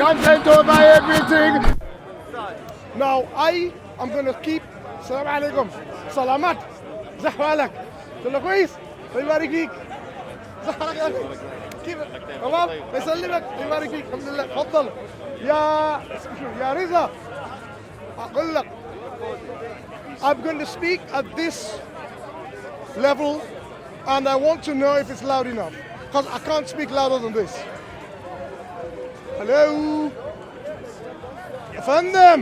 content over everything. Now I am going to keep. Assalamu alaikum. Salamat. زحوالك. كله كويس؟ الله يبارك فيك. زحوالك يا أخي. كيف؟ تمام؟ يسلمك. الله يبارك فيك. الحمد لله. تفضل. يا رضا. أقول لك. I'm going to speak at this level, and I want to know if it's loud enough, because I can't speak louder than this. Hello? Fandom!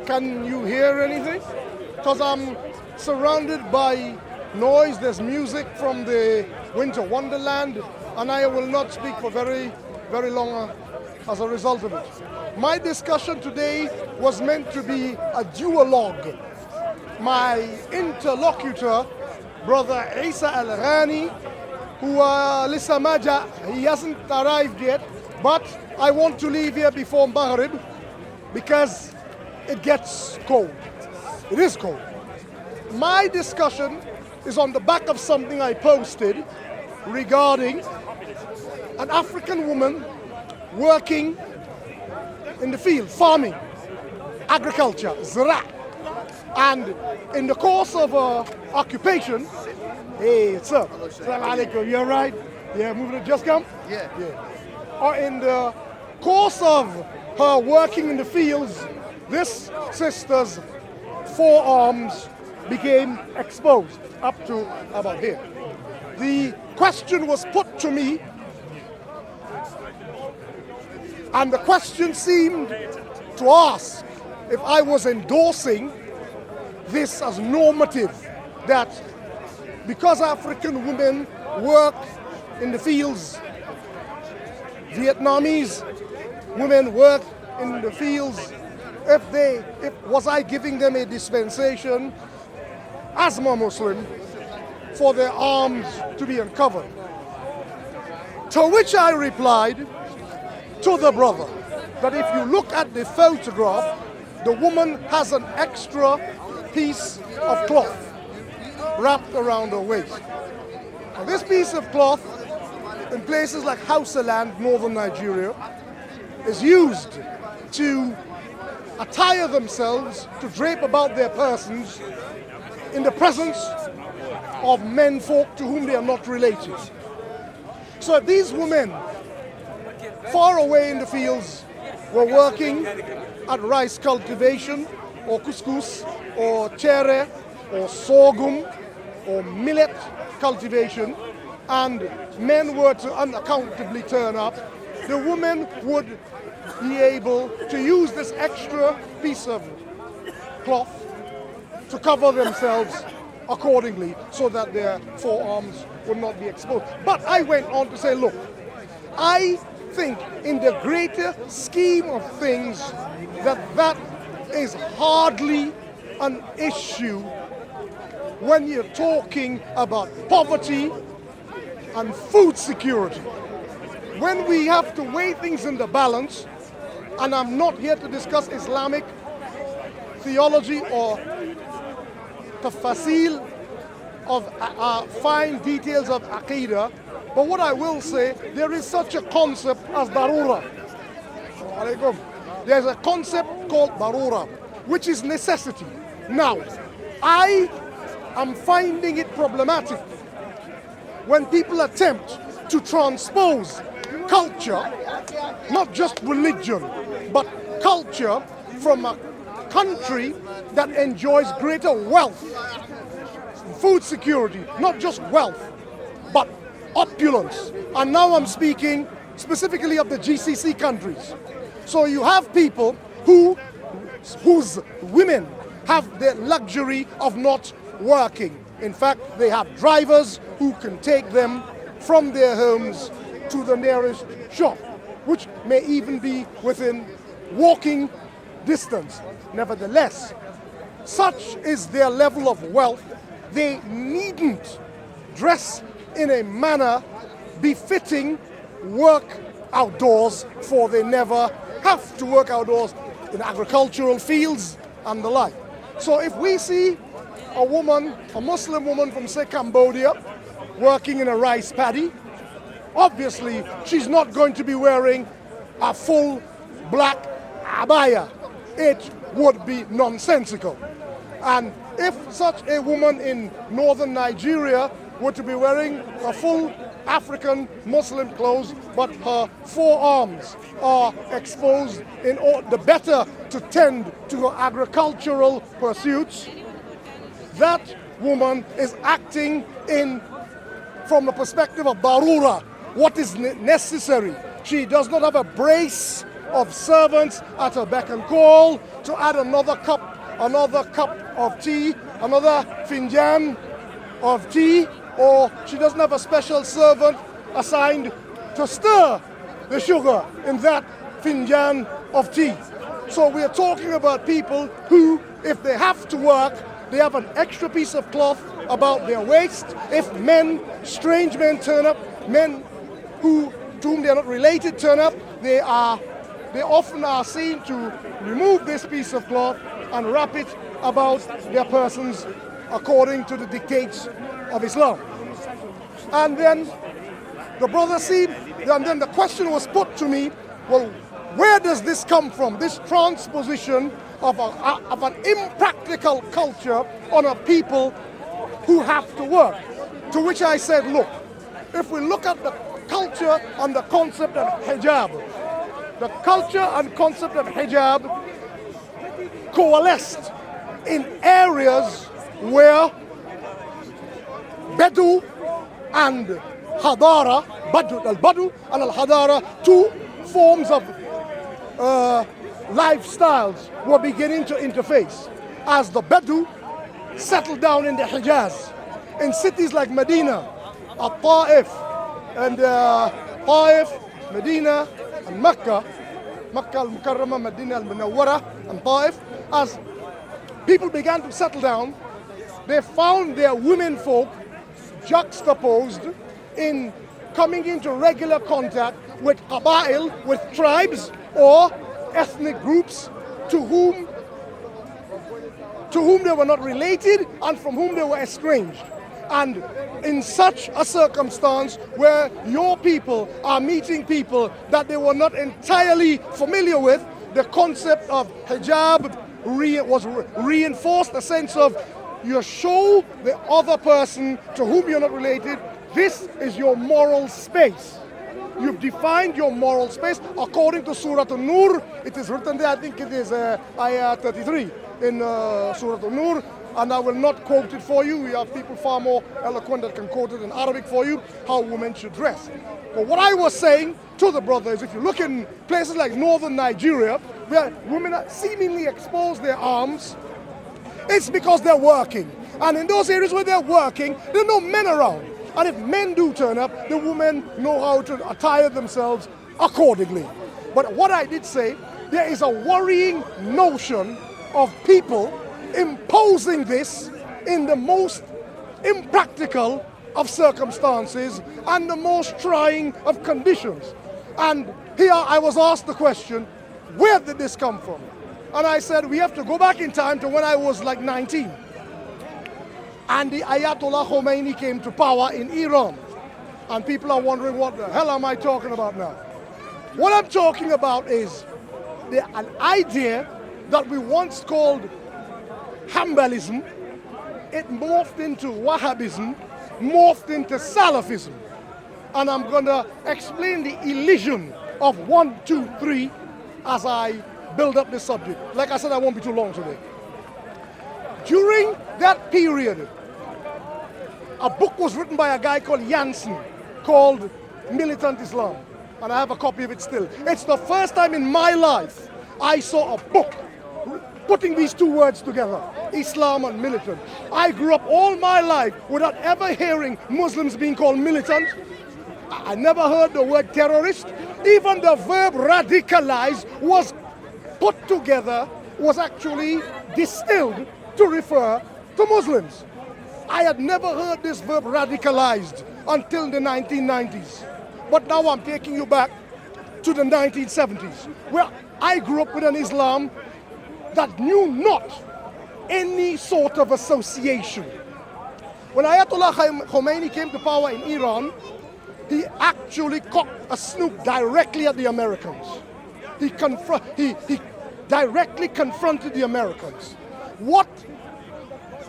Can you hear anything? Because I'm surrounded by noise. There's music from the Winter Wonderland, and I will not speak for very, very long as a result of it. My discussion today was meant to be a duologue. My interlocutor, Brother Eesa Al-Ghani, who lissa maja, he hasn't arrived yet, but I want to leave here before Maghrib because it gets cold. It is cold. My discussion is on the back of something I posted regarding an African woman working in the field, farming, agriculture, zira. And in the course of occupation, hey, sir, assalamu alaikum, you all right? Yeah, moving to just come? Yeah. Or in the course of her working in the fields, this sister's forearms became exposed up to about here. The question was put to me, and the question seemed to ask if I was endorsing this as normative, that because African women work in the fields, Vietnamese women work in the fields, was I giving them a dispensation as a Muslim for their arms to be uncovered? To which I replied to the brother that if you look at the photograph, the woman has an extra piece of cloth wrapped around her waist. Now, this piece of cloth in places like Hausaland, northern Nigeria, is used to attire themselves, to drape about their persons in the presence of men folk to whom they are not related. So these women far away in the fields were working at rice cultivation or couscous or chere or sorghum or millet cultivation, and men were to unaccountably turn up, the women would be able to use this extra piece of cloth to cover themselves accordingly so that their forearms would not be exposed. But I went on to say, look, I think in the greater scheme of things that is hardly an issue when you're talking about poverty and food security. When we have to weigh things in the balance, and I'm not here to discuss Islamic theology or tafasil of fine details of Aqidah, but what I will say, there is such a concept as darura. There's a concept called darura, which is necessity. Now, I am finding it problematic when people attempt to transpose culture, not just religion, but culture from a country that enjoys greater wealth, food security, not just wealth, but opulence. And now I'm speaking specifically of the GCC countries. So you have people whose women have the luxury of not working. In fact, they have drivers who can take them from their homes to the nearest shop, which may even be within walking distance. Nevertheless, such is their level of wealth, they needn't dress in a manner befitting work outdoors, for they never have to work outdoors in agricultural fields and the like. So if we see a woman, a Muslim woman from, say, Cambodia, working in a rice paddy, obviously she's not going to be wearing a full black abaya. It would be nonsensical. And if such a woman in northern Nigeria were to be wearing a full African Muslim clothes, but her forearms are exposed in the better to tend to her agricultural pursuits, that woman is acting from the perspective of darura, what is necessary. She does not have a brace of servants at her beck and call to add another cup of tea, another finjan of tea, or she doesn't have a special servant assigned to stir the sugar in that finjan of tea. So we are talking about people who, if they have to work, they have an extra piece of cloth about their waist. If strange men turn up, men to whom they are not related turn up, they often are seen to remove this piece of cloth and wrap it about their persons according to the dictates of Islam. And then the question was put to me, well, where does this come from, this transposition of an impractical culture on a people who have to work? To which I said, look, if we look at the culture and the concept of hijab, the culture and concept of hijab coalesced in areas where Badu and Hadara, Badu and Al-Hadara, two forms of lifestyles were beginning to interface as the Badu settled down in the Hijaz, in cities like Medina, Ta'if, and Medina, and Mecca al-Mukarramah, Medina al-Munawwara, and Ta'if. As people began to settle down, they found their women folk juxtaposed in coming into regular contact with qaba'il, with tribes or ethnic groups to whom they were not related and from whom they were estranged. And in such a circumstance where your people are meeting people that they were not entirely familiar with, the concept of hijab was reinforced, a sense of you show the other person to whom you're not related, this is your moral space. You've defined your moral space according to Surah An-Nur. It is written there, I think it is ayah 33 in Surah An-Nur, and I will not quote it for you. We have people far more eloquent that can quote it in Arabic for you, how women should dress. But what I was saying to the brothers, if you look in places like northern Nigeria, where women seemingly expose their arms, it's because they're working. And in those areas where they're working, there are no men around. And if men do turn up, the women know how to attire themselves accordingly. But what I did say, there is a worrying notion of people imposing this in the most impractical of circumstances and the most trying of conditions. And here I was asked the question, where did this come from? And I said, we have to go back in time to when I was like 19. And the Ayatollah Khomeini came to power in Iran. And people are wondering, what the hell am I talking about now? What I'm talking about is an idea that we once called Hanbalism. It morphed into Wahhabism, morphed into Salafism. And I'm going to explain the elision of 1, 2, 3 as I build up this subject. Like I said, I won't be too long today. During that period, a book was written by a guy called Jansen called Militant Islam. And I have a copy of it still. It's the first time in my life I saw a book putting these two words together, Islam and militant. I grew up all my life without ever hearing Muslims being called militant. I never heard the word terrorist. Even the verb radicalize was put together, was actually distilled to refer to Muslims. I had never heard this verb radicalized until the 1990s. But now I'm taking you back to the 1970s, where I grew up with an Islam that knew not any sort of association. When Ayatollah Khomeini came to power in Iran, he actually cocked a snoop directly at the Americans. He directly confronted the Americans. What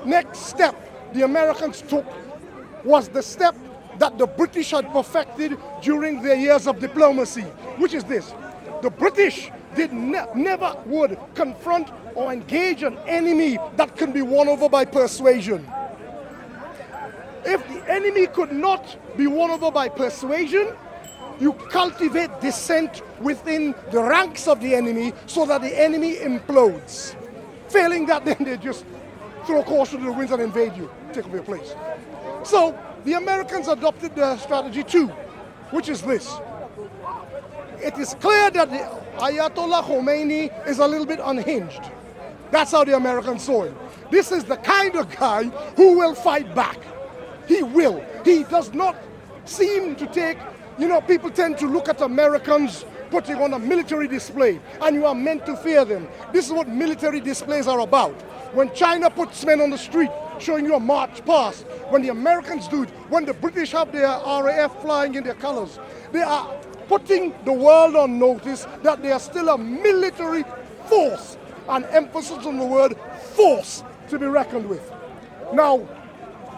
next step the Americans took was the step that the British had perfected during their years of diplomacy, which is this. The British never would confront or engage an enemy that can be won over by persuasion. If the enemy could not be won over by persuasion, you cultivate dissent within the ranks of the enemy so that the enemy implodes. Failing that, then they just throw caution to the winds and invade you, take over your place. So the Americans adopted the strategy too, which is this. It is clear that the Ayatollah Khomeini is a little bit unhinged. That's how the Americans saw him. This is the kind of guy who will fight back. He will. He does not seem to take, people tend to look at Americans putting on a military display, and you are meant to fear them. This is what military displays are about. When China puts men on the street showing you a march past, when the Americans do it, when the British have their RAF flying in their colors, they are putting the world on notice that they are still a military force, an emphasis on the word force to be reckoned with. Now,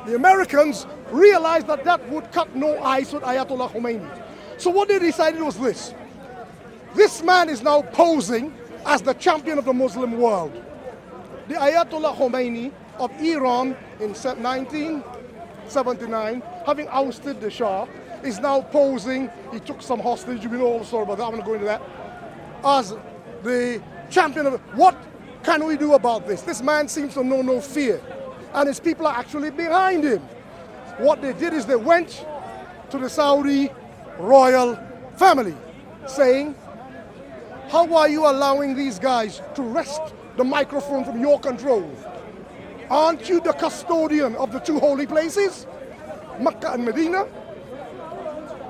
the Americans realized that that would cut no ice with Ayatollah Khomeini. So what they decided was this. This man is now posing as the champion of the Muslim world. The Ayatollah Khomeini of Iran in 1979, having ousted the Shah, is now posing, he took some hostage, you know all the story about that, I'm going to go into that, as the champion of, what can we do about this? This man seems to know no fear, and his people are actually behind him. What they did is they went to the Saudi royal family, saying, how are you allowing these guys to wrest the microphone from your control? Aren't you the custodian of the two holy places, Mecca and Medina?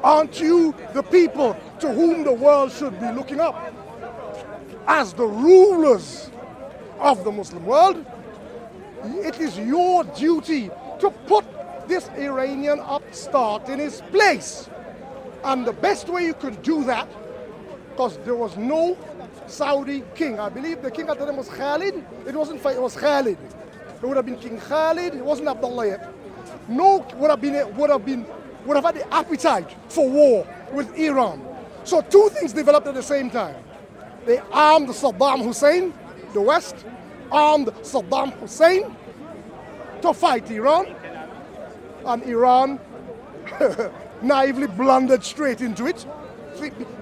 Aren't you the people to whom the world should be looking up as the rulers of the Muslim world? It is your duty to put this Iranian upstart in his place. And the best way you could do that, because there was no Saudi king. I believe the king at the time was Khalid. It wasn't, it was Khalid. It would have been King Khalid. It wasn't Abdullah yet. No would have had the appetite for war with Iran. So two things developed at the same time. They armed Saddam Hussein, the West, armed Saddam Hussein to fight Iran. And Iran naively blundered straight into it,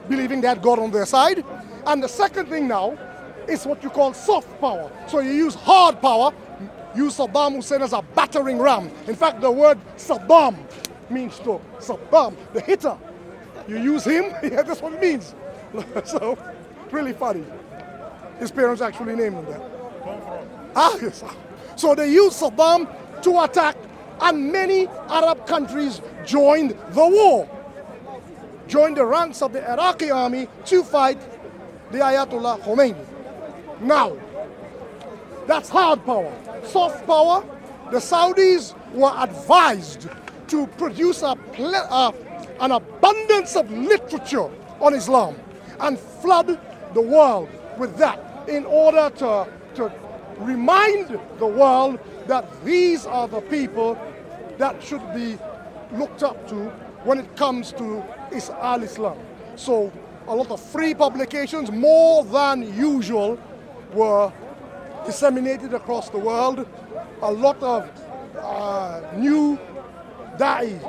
believing they had God on their side. And the second thing now is what you call soft power. So you use hard power, use Saddam Hussein as a battering ram. In fact, the word Saddam means to Saddam, the hitter. You use him, yeah, that's what it means. So, really funny. His parents actually named him that. Yes. So they used Saddam to attack, and many Arab countries joined the war, joined the ranks of the Iraqi army to fight the Ayatollah Khomeini. Now, that's hard power. Soft power, the Saudis were advised to produce an abundance of literature on Islam and flood the world with that in order to remind the world that these are the people that should be looked up to when it comes to Islam. So a lot of free publications, more than usual, were disseminated across the world. A lot of new da'i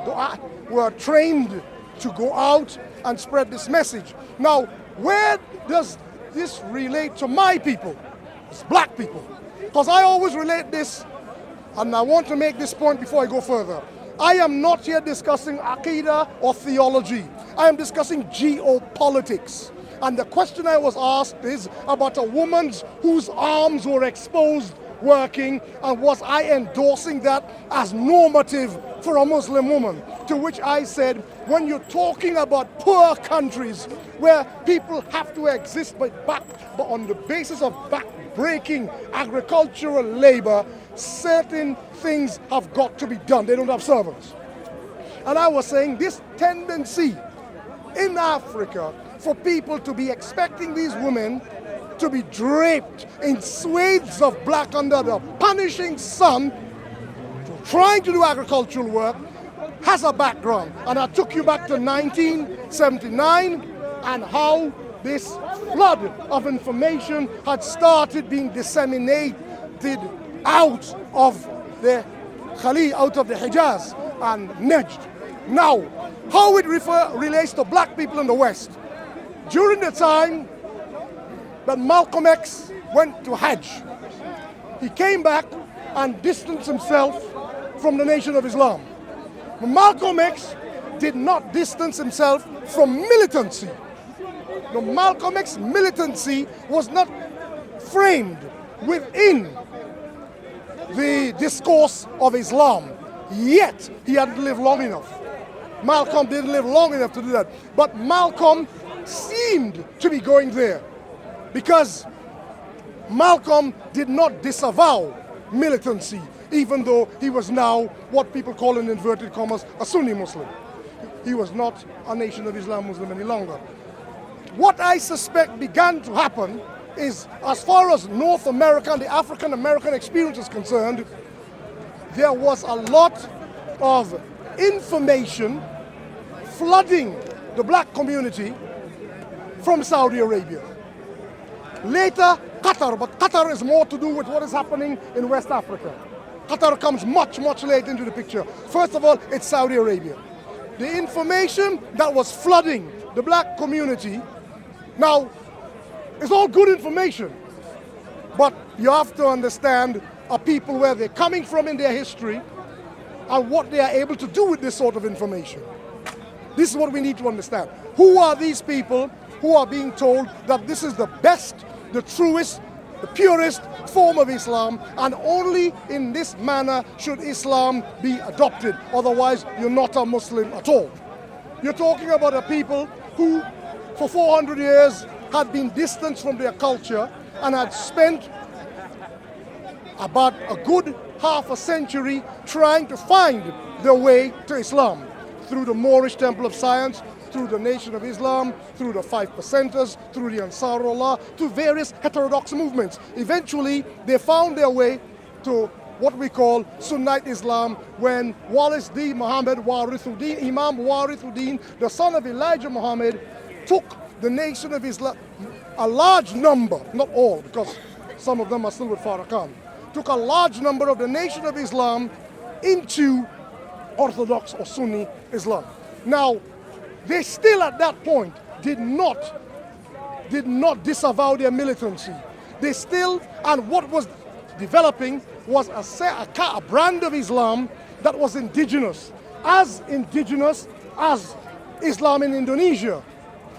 were trained to go out and spread this message. Now, where does this relate to my people? It's black people. Because I always relate this, and I want to make this point before I go further. I am not here discussing Aqidah or theology. I am discussing geopolitics. And the question I was asked is about a woman whose arms were exposed working, and was I endorsing that as normative for a Muslim woman? To which I said, when you're talking about poor countries where people have to exist but on the basis of back-breaking agricultural labor, certain things have got to be done. They don't have servants. And I was saying this tendency in Africa for people to be expecting these women to be draped in swathes of black under the punishing sun, trying to do agricultural work, has a background. And I took you back to 1979 and how this flood of information had started being disseminated out of the Khalid, out of the Hijaz and Najd. Now, how it relates to black people in the West. During the time that Malcolm X went to Hajj, he came back and distanced himself from the Nation of Islam. But Malcolm X did not distance himself from militancy. The Malcolm X militancy was not framed within the discourse of Islam, yet he hadn't lived long enough. Malcolm didn't live long enough to do that. But Malcolm seemed to be going there because Malcolm did not disavow militancy, even though he was now what people call in inverted commas a Sunni Muslim. He was not a Nation of Islam Muslim any longer. What I suspect began to happen is, as far as North America and the African American experience is concerned, there was a lot of information flooding the black community from Saudi Arabia. Later, Qatar, but Qatar is more to do with what is happening in West Africa. Qatar comes much, much late into the picture. First of all, it's Saudi Arabia. The information that was flooding the black community, now, it's all good information, but you have to understand a people where they're coming from in their history and what they are able to do with this sort of information. This is what we need to understand. Who are these people who are being told that this is the best, the truest, the purest form of Islam, and only in this manner should Islam be adopted, otherwise you're not a Muslim at all. You're talking about a people who for 400 years had been distanced from their culture and had spent about a good half a century trying to find their way to Islam through the Moorish Temple of Science, through the Nation of Islam, through the Five Percenters, through the Ansarullah, to various heterodox movements. Eventually, they found their way to what we call Sunnite Islam when Walis D. Muhammad Warithuddin, Imam Warithuddin, the son of Elijah Muhammad, took the Nation of Islam, a large number, not all, because some of them are still with Farrakhan, took a large number of the Nation of Islam into Orthodox or Sunni Islam. Now, they still at that point did not disavow their militancy. They still, and what was developing was a brand of Islam that was indigenous as Islam in Indonesia,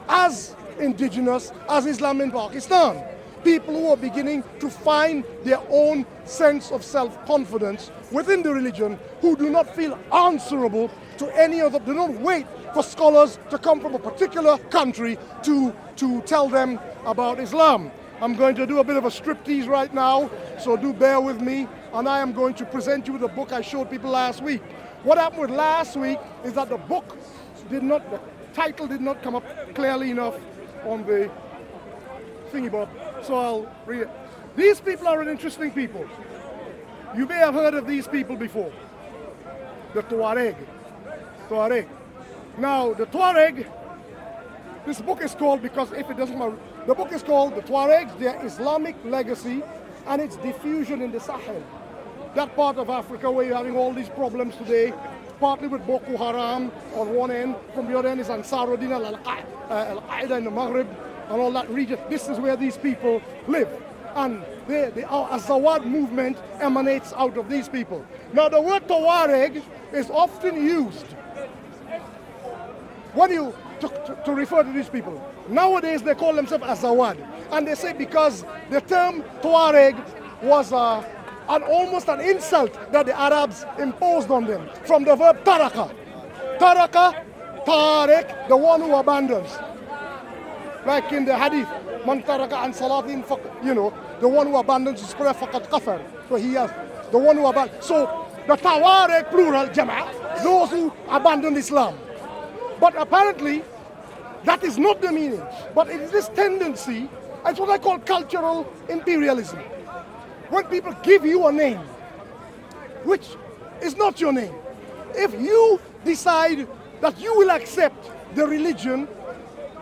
as indigenous as Islam in Pakistan. People who are beginning to find their own sense of self-confidence within the religion, who do not feel answerable to any other, do not wait for scholars to come from a particular country to tell them about Islam. I'm going to do a bit of a striptease right now, so do bear with me, and I am going to present you with a book I showed people last week. What happened with last week is that the book the title did not come up clearly enough on the thingy bob, so I'll read it. These people are an interesting people. You may have heard of these people before. The Tuareg. Now, the Tuareg, this book is called, because if it doesn't matter, the book is called The Tuaregs, Their Islamic Legacy and Its Diffusion in the Sahel. That part of Africa where you're having all these problems today, partly with Boko Haram on one end, from the other end is Ansaruddin al-Qaeda in the Maghrib, and all that region. This is where these people live. And the Azawad movement emanates out of these people. Now, the word Tuareg is often used when you to refer to these people. Nowadays, they call themselves Azawad. And they say because the term Tuareg was almost an insult that the Arabs imposed on them, from the verb taraka. Taraka, Tariq, the one who abandons. Like in the hadith, man taraka an salatin, the one who abandons his prayer faqad kafar. So he has the one who abandons. So the Tawareg, plural, Jama'ah, those who abandoned Islam. But apparently, that is not the meaning. But it is this tendency, it's what I call cultural imperialism. When people give you a name, which is not your name, if you decide that you will accept the religion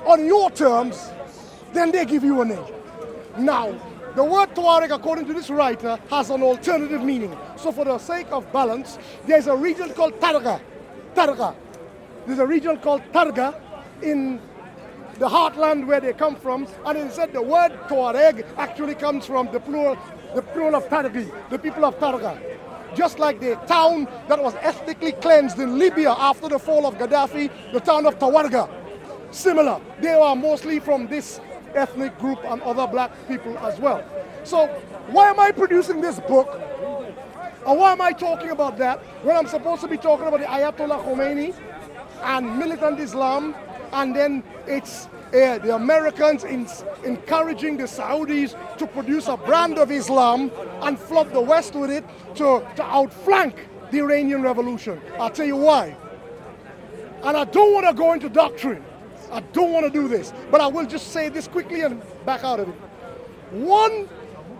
on your terms, then they give you a name. Now, the word Tuareg, according to this writer, has an alternative meaning. So for the sake of balance, there's a region called Targa. There's a region called Targa in the heartland where they come from, and instead the word Tuareg actually comes from the plural of Targi, the people of Targa. Just like the town that was ethnically cleansed in Libya after the fall of Gaddafi, the town of Tawarga. Similar, they are mostly from this ethnic group and other black people as well. So why am I producing this book? And why am I talking about that when I'm supposed to be talking about the Ayatollah Khomeini and militant Islam, and then it's the Americans encouraging the Saudis to produce a brand of Islam and flood the West with it to outflank the Iranian Revolution. I'll tell you why. And I don't want to go into doctrine. I don't want to do this, but I will just say this quickly and back out of it. One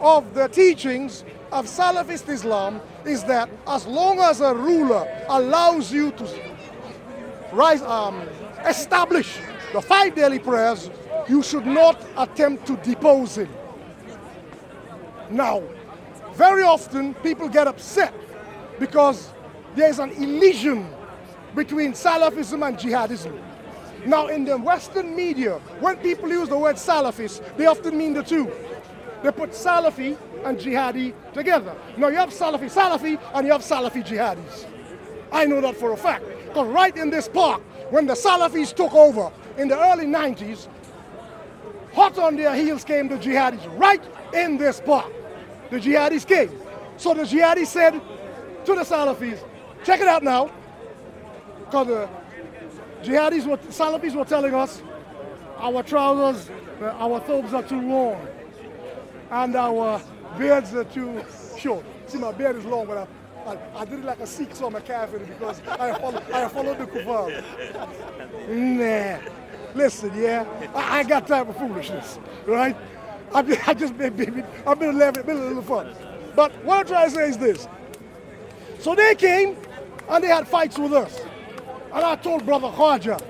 of the teachings of Salafist Islam is that as long as a ruler allows you to establish the 5 daily prayers, you should not attempt to depose him. Now, very often people get upset because there's an elision between Salafism and jihadism. Now, in the Western media, when people use the word Salafist, they often mean the two. They put Salafi and jihadi together. Now, you have Salafi, and you have Salafi jihadis. I know that for a fact, because right in this park, when the Salafis took over in the early 90s, hot on their heels came the jihadis, right in this park. The jihadis came. So the jihadis said to the Salafis, check it out now, because the Salafis were telling us our trousers, our thobes are too long, and our beards are too short. See, my beard is long, but I did it like a Sikh, so I'm a kafir because I followed the kuffar. Nah, listen, yeah, I got time for foolishness, right? I've been a little fun. But what I'm trying to say is this. So they came and they had fights with us. And I told Brother Khwaja,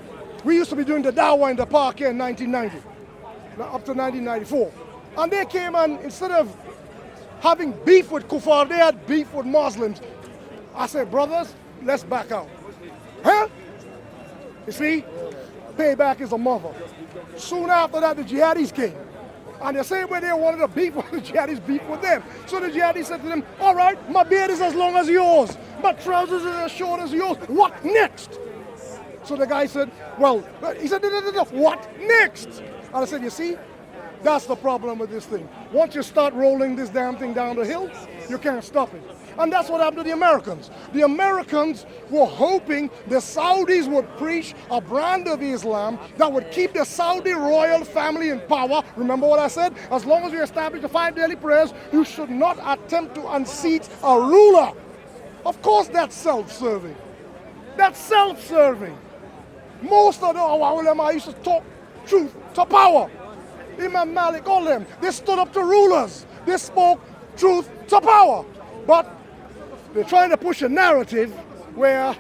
we used to be doing the dawah in the park here in 1990, up to 1994. And they came and instead of having beef with kuffar, they had beef with Muslims. I said, brothers, let's back out. Huh? You see, payback is a mother. Soon after that, the jihadis came. And the same way they wanted to beef with the jihadis, beef with them. So the jihadis said to them, all right, my beard is as long as yours. My trousers are as short as yours. What next? So the guy said, well, he said, no, what next? And I said, you see, that's the problem with this thing. Once you start rolling this damn thing down the hill, you can't stop it. And that's what happened to the Americans. The Americans were hoping the Saudis would preach a brand of Islam that would keep the Saudi royal family in power. Remember what I said? As long as you establish the 5 daily prayers, you should not attempt to unseat a ruler. Of course that's self-serving. That's self-serving. Most of the ulama used to talk truth to power. Imam Malik, all them, they stood up to rulers. They spoke truth to power. But they're trying to push a narrative where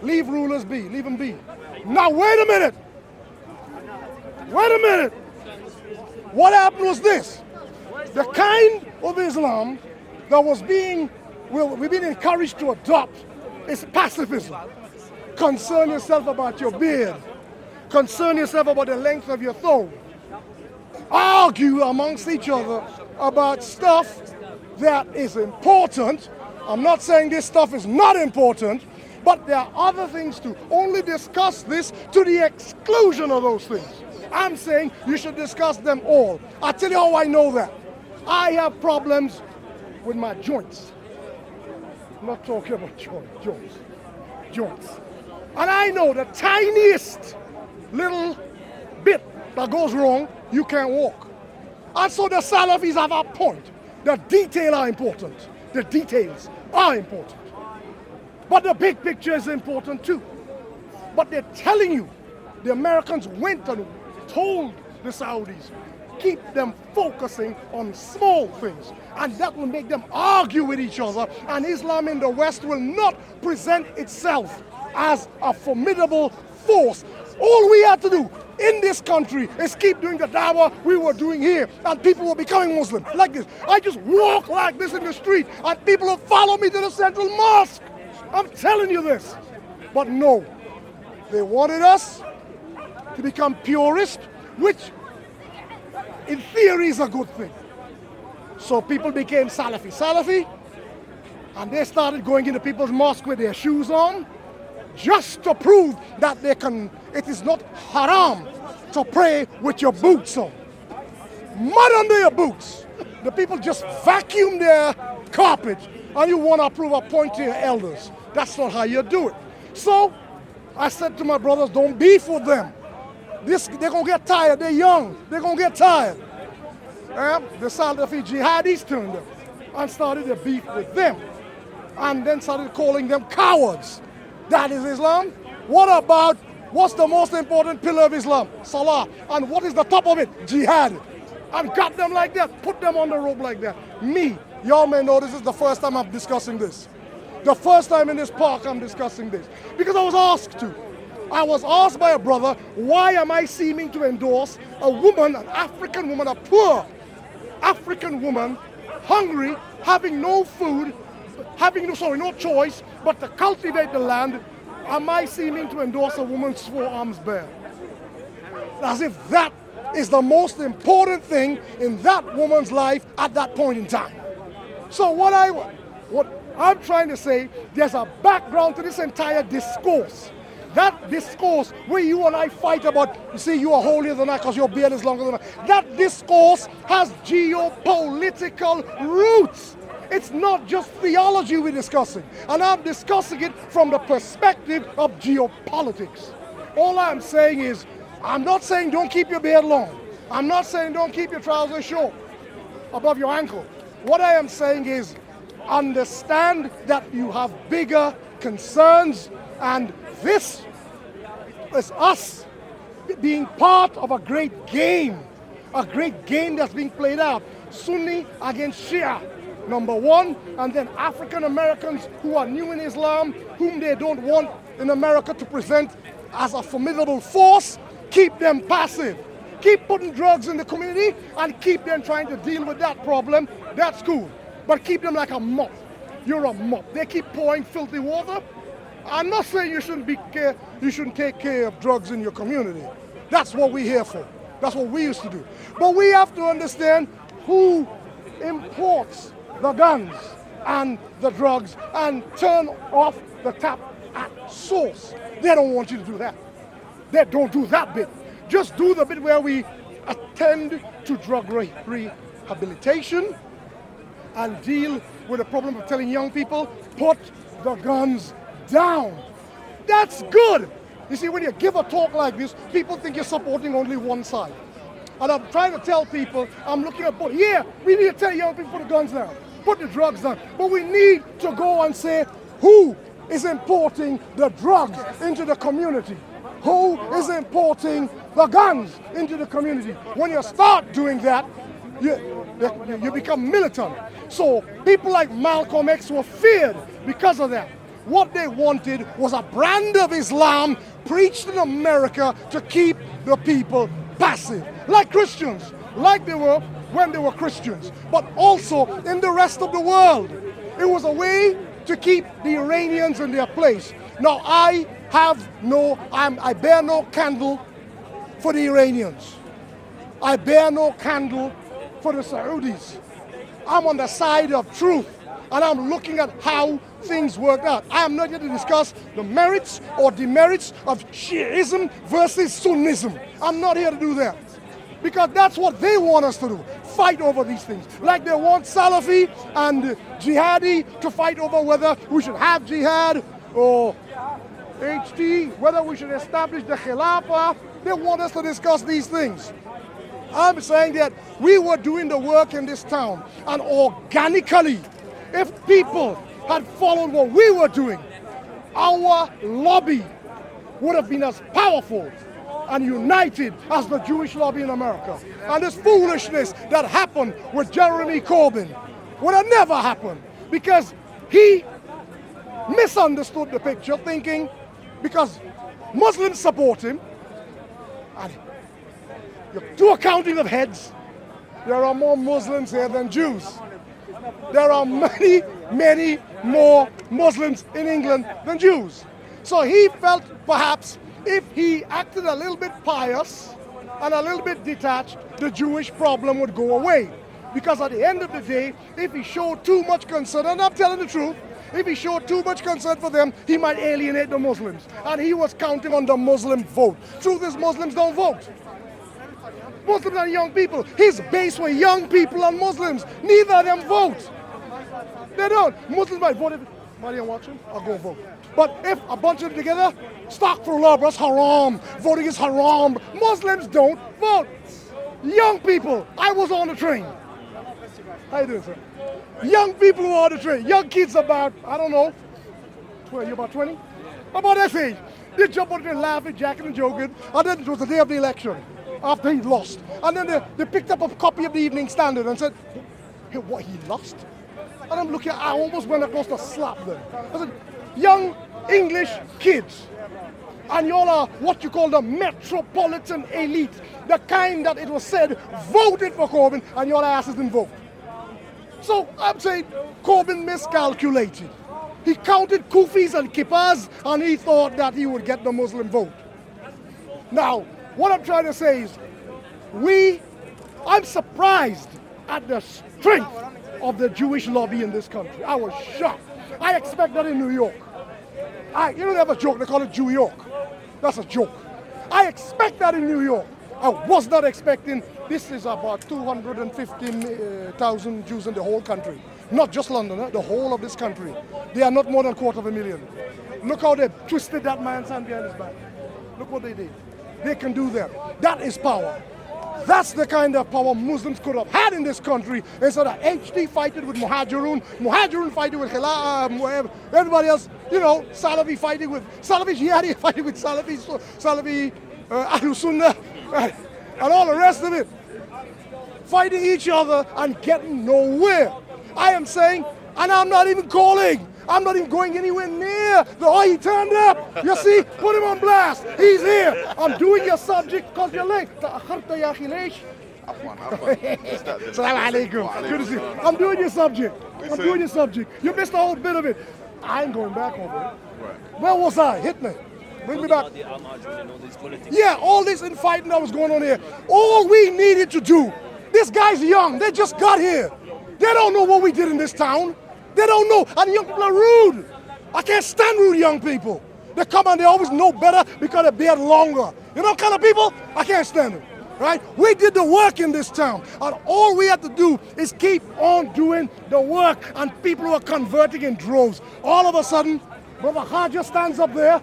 leave rulers be, leave them be. Now wait a minute. Wait a minute. What happened was this. The kind of Islam that was we've been encouraged to adopt is pacifism. Concern yourself about your beard. Concern yourself about the length of your throat. Argue amongst each other about stuff that is important. I'm not saying this stuff is not important, but there are other things to only discuss this to the exclusion of those things. I'm saying you should discuss them all. I'll tell you how I know that. I have problems with my joints. I'm not talking about joints. And I know the tiniest little bit that goes wrong, you can't walk. And so the Salafis have a point. The details are important. The details are important. But the big picture is important too. But they're telling you, the Americans went and told the Saudis, keep them focusing on small things. And that will make them argue with each other. And Islam in the West will not present itself as a formidable force. All we had to do in this country is keep doing the dawah we were doing here, and people were becoming Muslim like this. I just walk like this in the street and people will follow me to the central mosque. I'm telling you this. But no, they wanted us to become purist, which in theory is a good thing. So people became Salafi, and they started going into people's mosque with their shoes on, just to prove that it is not haram to pray with your boots on. Mud under your boots. The people just vacuum their carpet, and you want to prove a point to your elders. That's not how you do it. So I said to my brothers, don't beef with them. They're going to get tired. They're young. They're going to get tired. The Salafi jihadis turned up and started a beef with them, and then started calling them cowards. That is Islam. What's the most important pillar of Islam? Salah. And what is the top of it? Jihad. And got them like that, put them on the rope like that. Me, y'all may know this is the first time I'm discussing this. The first time in this park I'm discussing this. Because I was asked to. I was asked by a brother, why am I seeming to endorse a woman, an African woman, a poor African woman, hungry, having no food, no choice but to cultivate the land? Am I seeming to endorse a woman's forearms bare? As if that is the most important thing in that woman's life at that point in time. So what I'm trying to say, there's a background to this entire discourse. That discourse where you and I fight about, you see, you are holier than I because your beard is longer than mine. That discourse has geopolitical roots. It's not just theology we're discussing. And I'm discussing it from the perspective of geopolitics. All I'm saying is, I'm not saying don't keep your beard long. I'm not saying don't keep your trousers short above your ankle. What I am saying is, understand that you have bigger concerns, and this is us being part of a great game that's being played out. Sunni against Shia, number one, and then African Americans who are new in Islam, whom they don't want in America to present as a formidable force. Keep them passive. Keep putting drugs in the community and keep them trying to deal with that problem. That's cool. But keep them like a mop. You're a mop. They keep pouring filthy water. I'm not saying you shouldn't take care of drugs in your community. That's what we're here for. That's what we used to do. But we have to understand who imports the guns and the drugs and turn off the tap at source. They don't want you to do that. They don't do that bit. Just do the bit where we attend to drug rehabilitation and deal with the problem of telling young people, put the guns down. That's good. You see, when you give a talk like this, people think you're supporting only one side. And I'm trying to tell people, I'm looking at both. Yeah, we need to tell young people put the guns down, put the drugs down. But we need to go and say, who is importing the drugs into the community? Who is importing the guns into the community? When you start doing that, you become militant. So people like Malcolm X were feared because of that. What they wanted was a brand of Islam preached in America to keep the people passive, like Christians, like they were when they were Christians, but also in the rest of the world. It was a way to keep the Iranians in their place. Now I bear no candle for the Iranians. I bear no candle for the Saudis. I'm on the side of truth, and I'm looking at how things worked out. I am not here to discuss the merits or demerits of Shiism versus Sunnism. I'm not here to do that, because that's what they want us to do, fight over these things. Like they want Salafi and Jihadi to fight over whether we should have Jihad or HT, whether we should establish the Khilafah. They want us to discuss these things. I'm saying that we were doing the work in this town, and organically, if people had followed what we were doing, our lobby would have been as powerful and united as the Jewish lobby in America. And this foolishness that happened with Jeremy Corbyn would have never happened because he misunderstood the picture, thinking because Muslims support him, and you do a counting of heads, there are more Muslims here than Jews. There are many, many more Muslims in England than Jews. So he felt perhaps if he acted a little bit pious and a little bit detached, the Jewish problem would go away. Because at the end of the day, if he showed too much concern, and I'm telling the truth, if he showed too much concern for them, he might alienate the Muslims. And he was counting on the Muslim vote. Truth is, Muslims don't vote. Muslims are young people. His base were young people and Muslims. Neither of them vote. They don't. Muslims might vote if Mariam watching, I'll go vote. But if a bunch of them together, astaghfirullah, that's haram. Voting is haram. Muslims don't vote. Young people, I was on the train. How you doing, sir? Young people who are on the train. Young kids about, I don't know, 20, you about 20? About that age. They jump on the train laughing, jacking and joking. And then it was the day of the election, after he lost. And then they picked up a copy of the Evening Standard and said, hey, what, he lost? And I'm looking, I almost went across to slap them. I said, young English kids, and y'all are what you call the metropolitan elite, the kind that it was said voted for Corbyn, and your asses didn't vote. So I'm saying Corbyn miscalculated. He counted kufis and kippas, and he thought that he would get the Muslim vote. Now, what I'm trying to say is, I'm surprised at the strength of the Jewish lobby in this country. I was shocked. I expect that in New York. You don't have a joke, they call it New York. That's a joke. I expect that in New York. I was not expecting, this is about 215,000 Jews in the whole country. Not just London, the whole of this country. They are not more than 250,000. Look how they twisted that man's hand behind his back. Look what they did. They can do that. That is power. That's the kind of power Muslims could have had in this country instead of HD fighting with Muhajirun, Muhajirun fighting with everybody else, you know, Salafi fighting with Salafi, Jihadi fighting with Salafi, Ahlul Sunnah, and all the rest of it. Fighting each other and getting nowhere. I am saying, and I'm not even calling, I'm not even going anywhere near he turned up. You see, put him on blast. He's here. I'm doing your subject because you're late. Assalamu alaikum. Good to see you. I'm doing your subject. You missed the whole bit of it. I ain't going back over it. Where was I? Hit me. Bring me back. Yeah, all this infighting that was going on here. All we needed to do, this guy's young. They just got here. They don't know what we did in this town. They don't know, and young people are rude. I can't stand rude young people. They come and they always know better because they beard longer. You know kind of people? I can't stand them, right? We did the work in this town, and all we have to do is keep on doing the work, and people who are converting in droves. All of a sudden, Brother Khaja stands up there,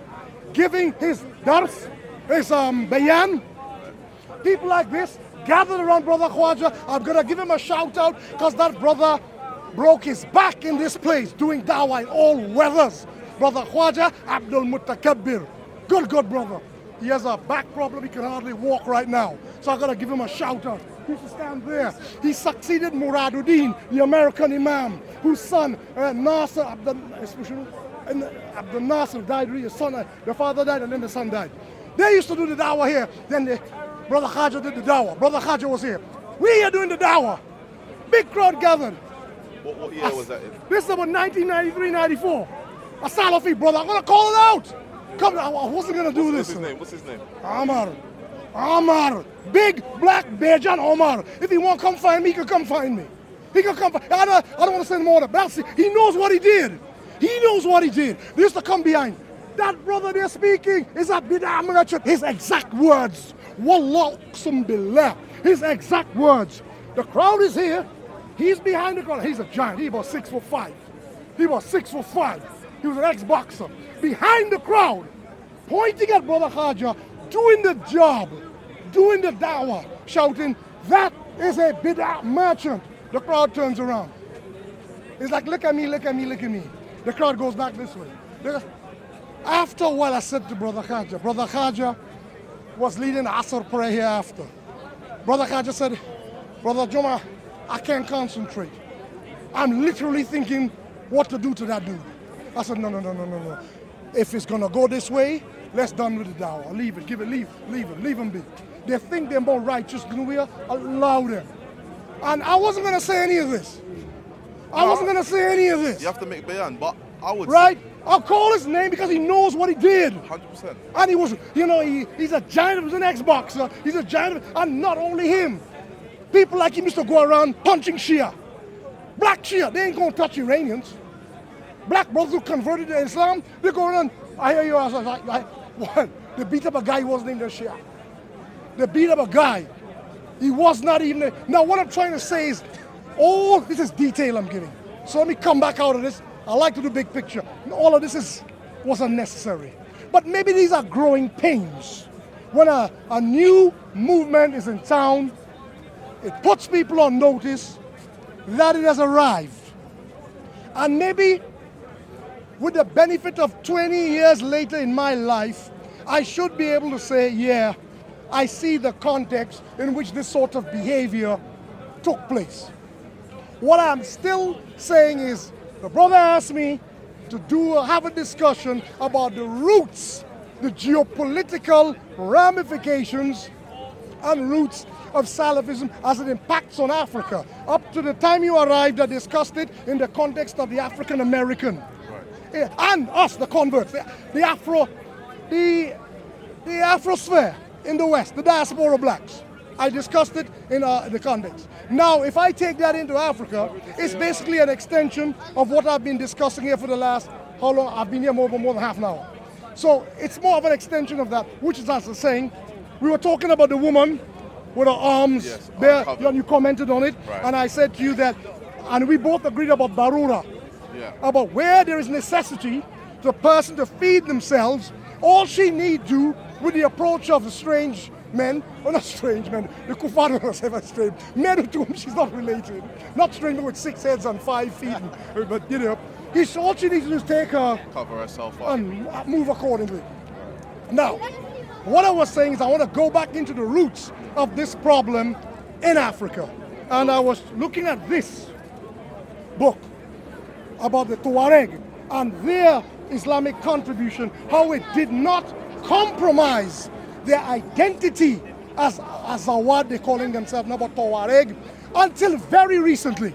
giving his dars, his bayan. People like this gathered around Brother Khaja. I'm going to give him a shout out because that brother broke his back in this place doing dawah in all weathers. Brother Khaja Abdul Mutakabbir. Good brother. He has a back problem, he can hardly walk right now. So I gotta give him a shout out. He used to stand there. He succeeded Muraduddin, the American Imam, whose son Nasser Abdul Nasser died, his son, the father died and then the son died. They used to do the dawah here. Then Brother Khaja did the dawah. Brother Khaja was here. We here doing the dawah. Big crowd gathered. What year was that in? This is about 1993-94. A Salafi brother. I'm going to call it out. Come, I wasn't going to do this. What's his name? Amar. Big black Bejan Omar. If he won't come find me, he can come find me. He can come find I don't want to say more about it. He knows what he did. He knows what he did. They used to come behind. That brother they're speaking is a bid'ah merchant. His exact words. Wallah uqsum billah. His exact words. The crowd is here. He's behind the crowd. He's a giant. He was 6'5". He was 6'5". He was an ex-boxer. Behind the crowd, pointing at Brother Khaja, doing the job, doing the dawah, shouting, that is a bid'ah merchant. The crowd turns around. It's like, look at me, look at me, look at me. The crowd goes back this way. After a while, I said to Brother Khaja was leading Asr prayer here after. Brother Khaja said, Brother Juma, I can't concentrate. I'm literally thinking what to do to that dude. I said, no. If it's gonna go this way, let's done with the dawah. Leave it, leave them be. They think they're more righteous than we are, allow them. And I wasn't gonna say any of this. You have to make bayan, but I would right? I'll call his name because he knows what he did. 100%. And he was, he's a giant, he was an ex-boxer. He's a giant, and not only him. People like him used to go around punching Shia. Black Shia, they ain't gonna touch Iranians. Black brothers who converted to Islam, they go around, I hear you, I was like, what? They beat up a guy who wasn't even a Shia. They beat up a guy. He was not even a, now what I'm trying to say is, all this is detail I'm giving. So let me come back out of this. I like to do big picture. All of this was unnecessary. But maybe these are growing pains. When a new movement is in town, it puts people on notice that it has arrived. And maybe with the benefit of 20 years later in my life, I should be able to say, yeah, I see the context in which this sort of behavior took place. What I'm still saying is, the brother asked me to have a discussion about the roots, the geopolitical ramifications and roots of Salafism as it impacts on Africa. Up to the time you arrived, I discussed it in the context of the African American. Right. And us, the converts, the Afrosphere in the West, the diaspora blacks. I discussed it in the context. Now, if I take that into Africa, it's basically an extension of what I've been discussing here for the last, how long? I've been here more than half an hour. So it's more of an extension of that, which is as I was saying, we were talking about the woman with her arms there, and you commented on it, right. And I said to you that, and we both agreed about Darura, about where there is necessity, the person to feed themselves, all she need do with the approach of the strange men, well not strange men, the kuffar don't ever strange, men to whom she's not related, not strange with 6 heads and 5 feet, but all she needs to do is take her, cover herself up, and move accordingly. Now, what I was saying is I want to go back into the roots of this problem in Africa. And I was looking at this book about the Tuareg and their Islamic contribution, how it did not compromise their identity as Zawad, they're calling themselves now, but Tuareg, until very recently.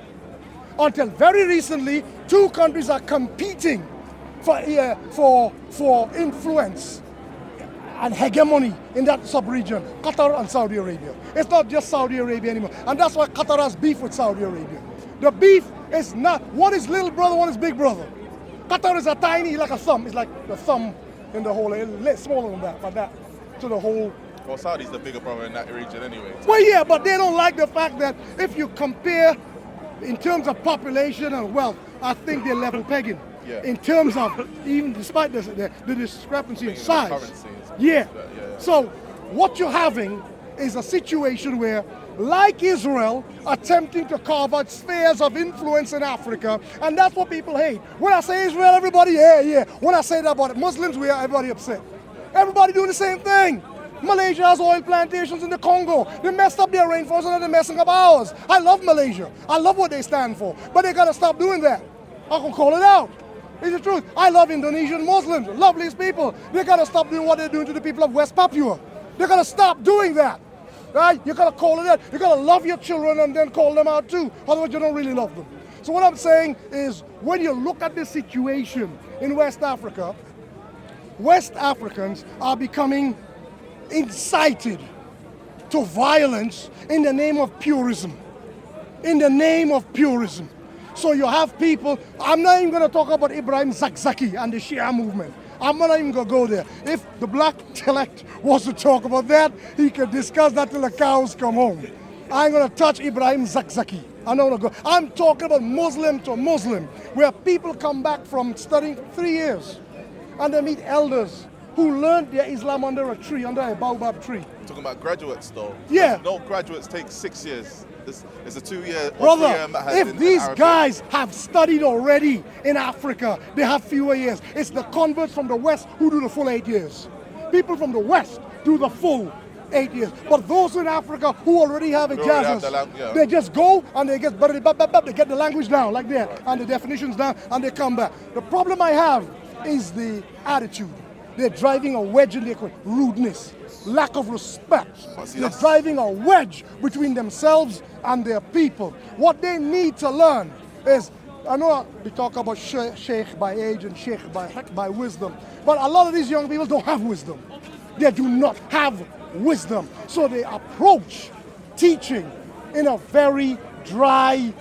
Until very recently, two countries are competing for influence and hegemony in that sub-region, Qatar and Saudi Arabia. It's not just Saudi Arabia anymore. And that's why Qatar has beef with Saudi Arabia. The beef is not, one is little brother, one is big brother. Qatar is a tiny, like a thumb. It's like the thumb in the whole, it's smaller than that, but that to the whole. Well, Saudi's the bigger brother in that region anyway. Well, yeah, but they don't like the fact that if you compare in terms of population and wealth, I think they're level pegging. Yeah. In terms of, even despite the discrepancy in size. Currencies. Yeah. So what you're having is a situation where, like Israel, attempting to carve out spheres of influence in Africa, and that's what people hate. When I say Israel, everybody, yeah. When I say that about Muslims, everybody upset. Everybody doing the same thing. Malaysia has oil plantations in the Congo. They messed up their rainforest and they're messing up ours. I love Malaysia. I love what they stand for. But they gotta stop doing that. I can call it out. It's the truth. I love Indonesian Muslims, loveliest people. They gotta stop doing what they're doing to the people of West Papua. They gotta stop doing that. Right? You gotta call it out. You gotta love your children and then call them out too. Otherwise you don't really love them. So what I'm saying is, when you look at the situation in West Africa, West Africans are becoming incited to violence in the name of purism. In the name of purism. So you have people, I'm not even going to talk about Ibrahim Zakzaki and the Shia movement. I'm not even going to go there. If the black intellect wants to talk about that, he can discuss that till the cows come home. I ain't going to touch Ibrahim Zakzaki. I'm talking about Muslim to Muslim, where people come back from studying 3 years and they meet elders who learned their Islam under a tree, under a baobab tree. Talking about graduates though. Yeah. No graduates take 6 years. It's a 2-year or Brother, 3-year ma'had if in these Arabic. guys have studied already in Africa, they have fewer years. It's the converts from the West who do the full 8 years. People from the West do the full 8 years. But those in Africa who already have They already have ijazahs, yeah. they just go and they get they get the language down like that and the definitions down and they come back. The problem I have is the attitude. They're driving a wedge in their rudeness, lack of respect. see, They're that's- driving a wedge between themselves and their people. What they need to learn is, I know we talk about Sheikh by age and Sheikh by wisdom, but a lot of these young people don't have wisdom. They do not have wisdom. So they approach teaching in a very dry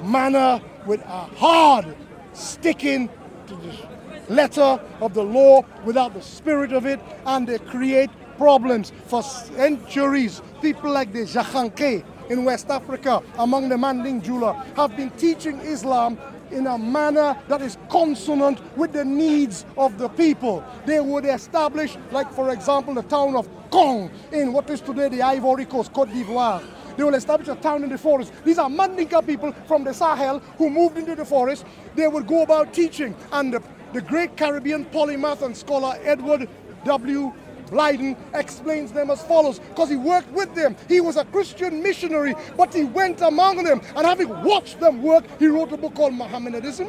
manner with a hard sticking to the letter of the law without the spirit of it, and they create problems for centuries. People like the Jakhanke in West Africa, among the Manding Jula, have been teaching Islam in a manner that is consonant with the needs of the people. They would establish, like for example, the town of Kong in what is today the Ivory Coast, Cote d'Ivoire. They will establish a town in the forest. These are Mandinka people from the Sahel who moved into the forest. They would go about teaching, and the great Caribbean polymath and scholar Edward W. Blyden explains them as follows, because he worked with them. He was a Christian missionary, but he went among them, and having watched them work, he wrote a book called Mohammedanism,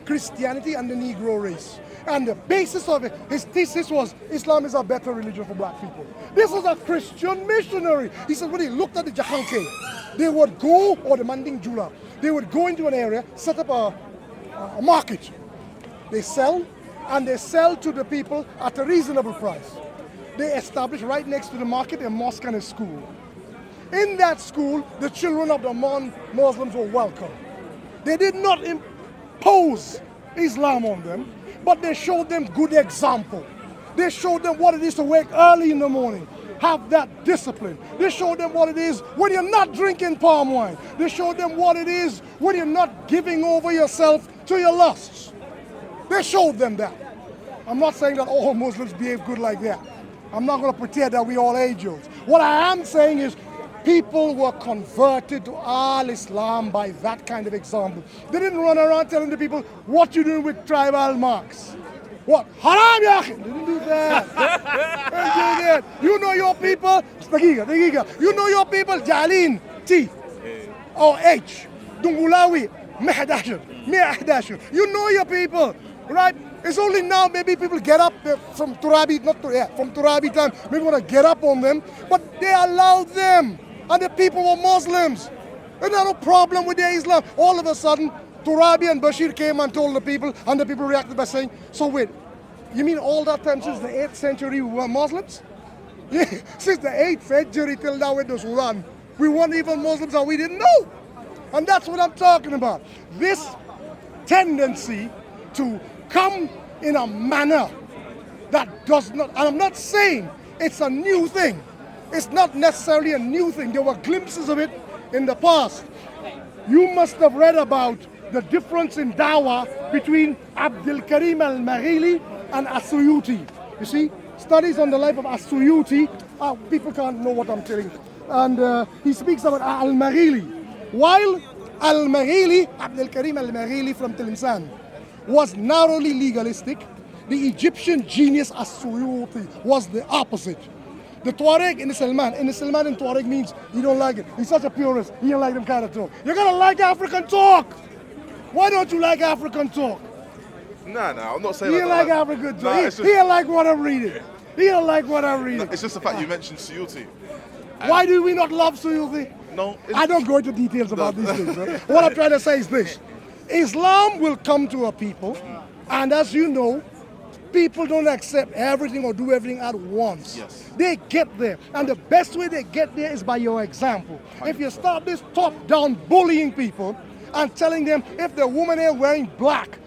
Christianity and the Negro Race. And the basis of it, his thesis was, Islam is a better religion for black people. This was a Christian missionary. He said when he looked at the Jakhanke, they would go, or the Manding Jula, they would go into an area, set up a market. They sell, and they sell to the people at a reasonable price. They establish right next to the market a mosque and a school. In that school, the children of the Muslims were welcome. They did not impose Islam on them, but they showed them good example. They showed them what it is to wake early in the morning, have that discipline. They showed them what it is when you're not drinking palm wine. They showed them what it is when you're not giving over yourself to your lusts. They showed them that. I'm not saying that all Muslims behave good like that. I'm not going to pretend that we all angels. What I am saying is people were converted to Al-Islam by that kind of example. They didn't run around telling the people, what you doing with tribal marks? What? Haram, ya akhi. They didn't do that. They didn't do that. You know your people, dagiga. You know your people, Jalin, T, or H, Dungulawi, Mehadashir, Mehadashir. You know your people. Right? It's only now maybe people get up from Turabi, from Turabi time, maybe want to get up on them, but they allowed them, and the people were Muslims. There's no problem with their Islam. All of a sudden, Turabi and Bashir came and told the people, and the people reacted by saying, so wait, you mean all that time since the 8th century we were Muslims? Yeah, since the 8th century till now in the Sudan, we weren't even Muslims and we didn't know. And that's what I'm talking about. This tendency to come in a manner that does not, and I'm not saying it's a new thing. It's not necessarily a new thing. There were glimpses of it in the past. You must have read about the difference in dawah between Abdul Karim al-Maghili and As-Suyuti. You see, studies on the life of As-Suyuti, people can't know what I'm telling. And he speaks about al-Maghili. While al-Maghili, Abdul Karim al-Maghili from Tlemcen, was narrowly legalistic, the Egyptian genius As-Suyuti was the opposite. The Tuareg in the Salman in Tuareg means you don't like it. He's such a purist, he don't like them kind of talk. You're gonna like African talk! Why don't you like African talk? Nah, I'm not saying He don't like African talk. He don't like what I'm reading. He don't like what I'm reading. It's just the fact you mentioned Suyuti. Why do we not love Suyuti? No. I don't go into details about these things. Right? What I'm trying to say is this. Islam will come to a people, and as you know, people don't accept everything or do everything at once. Yes. They get there, and the best way they get there is by your example. 100%. If you start this top-down bullying people and telling them if the woman is wearing black,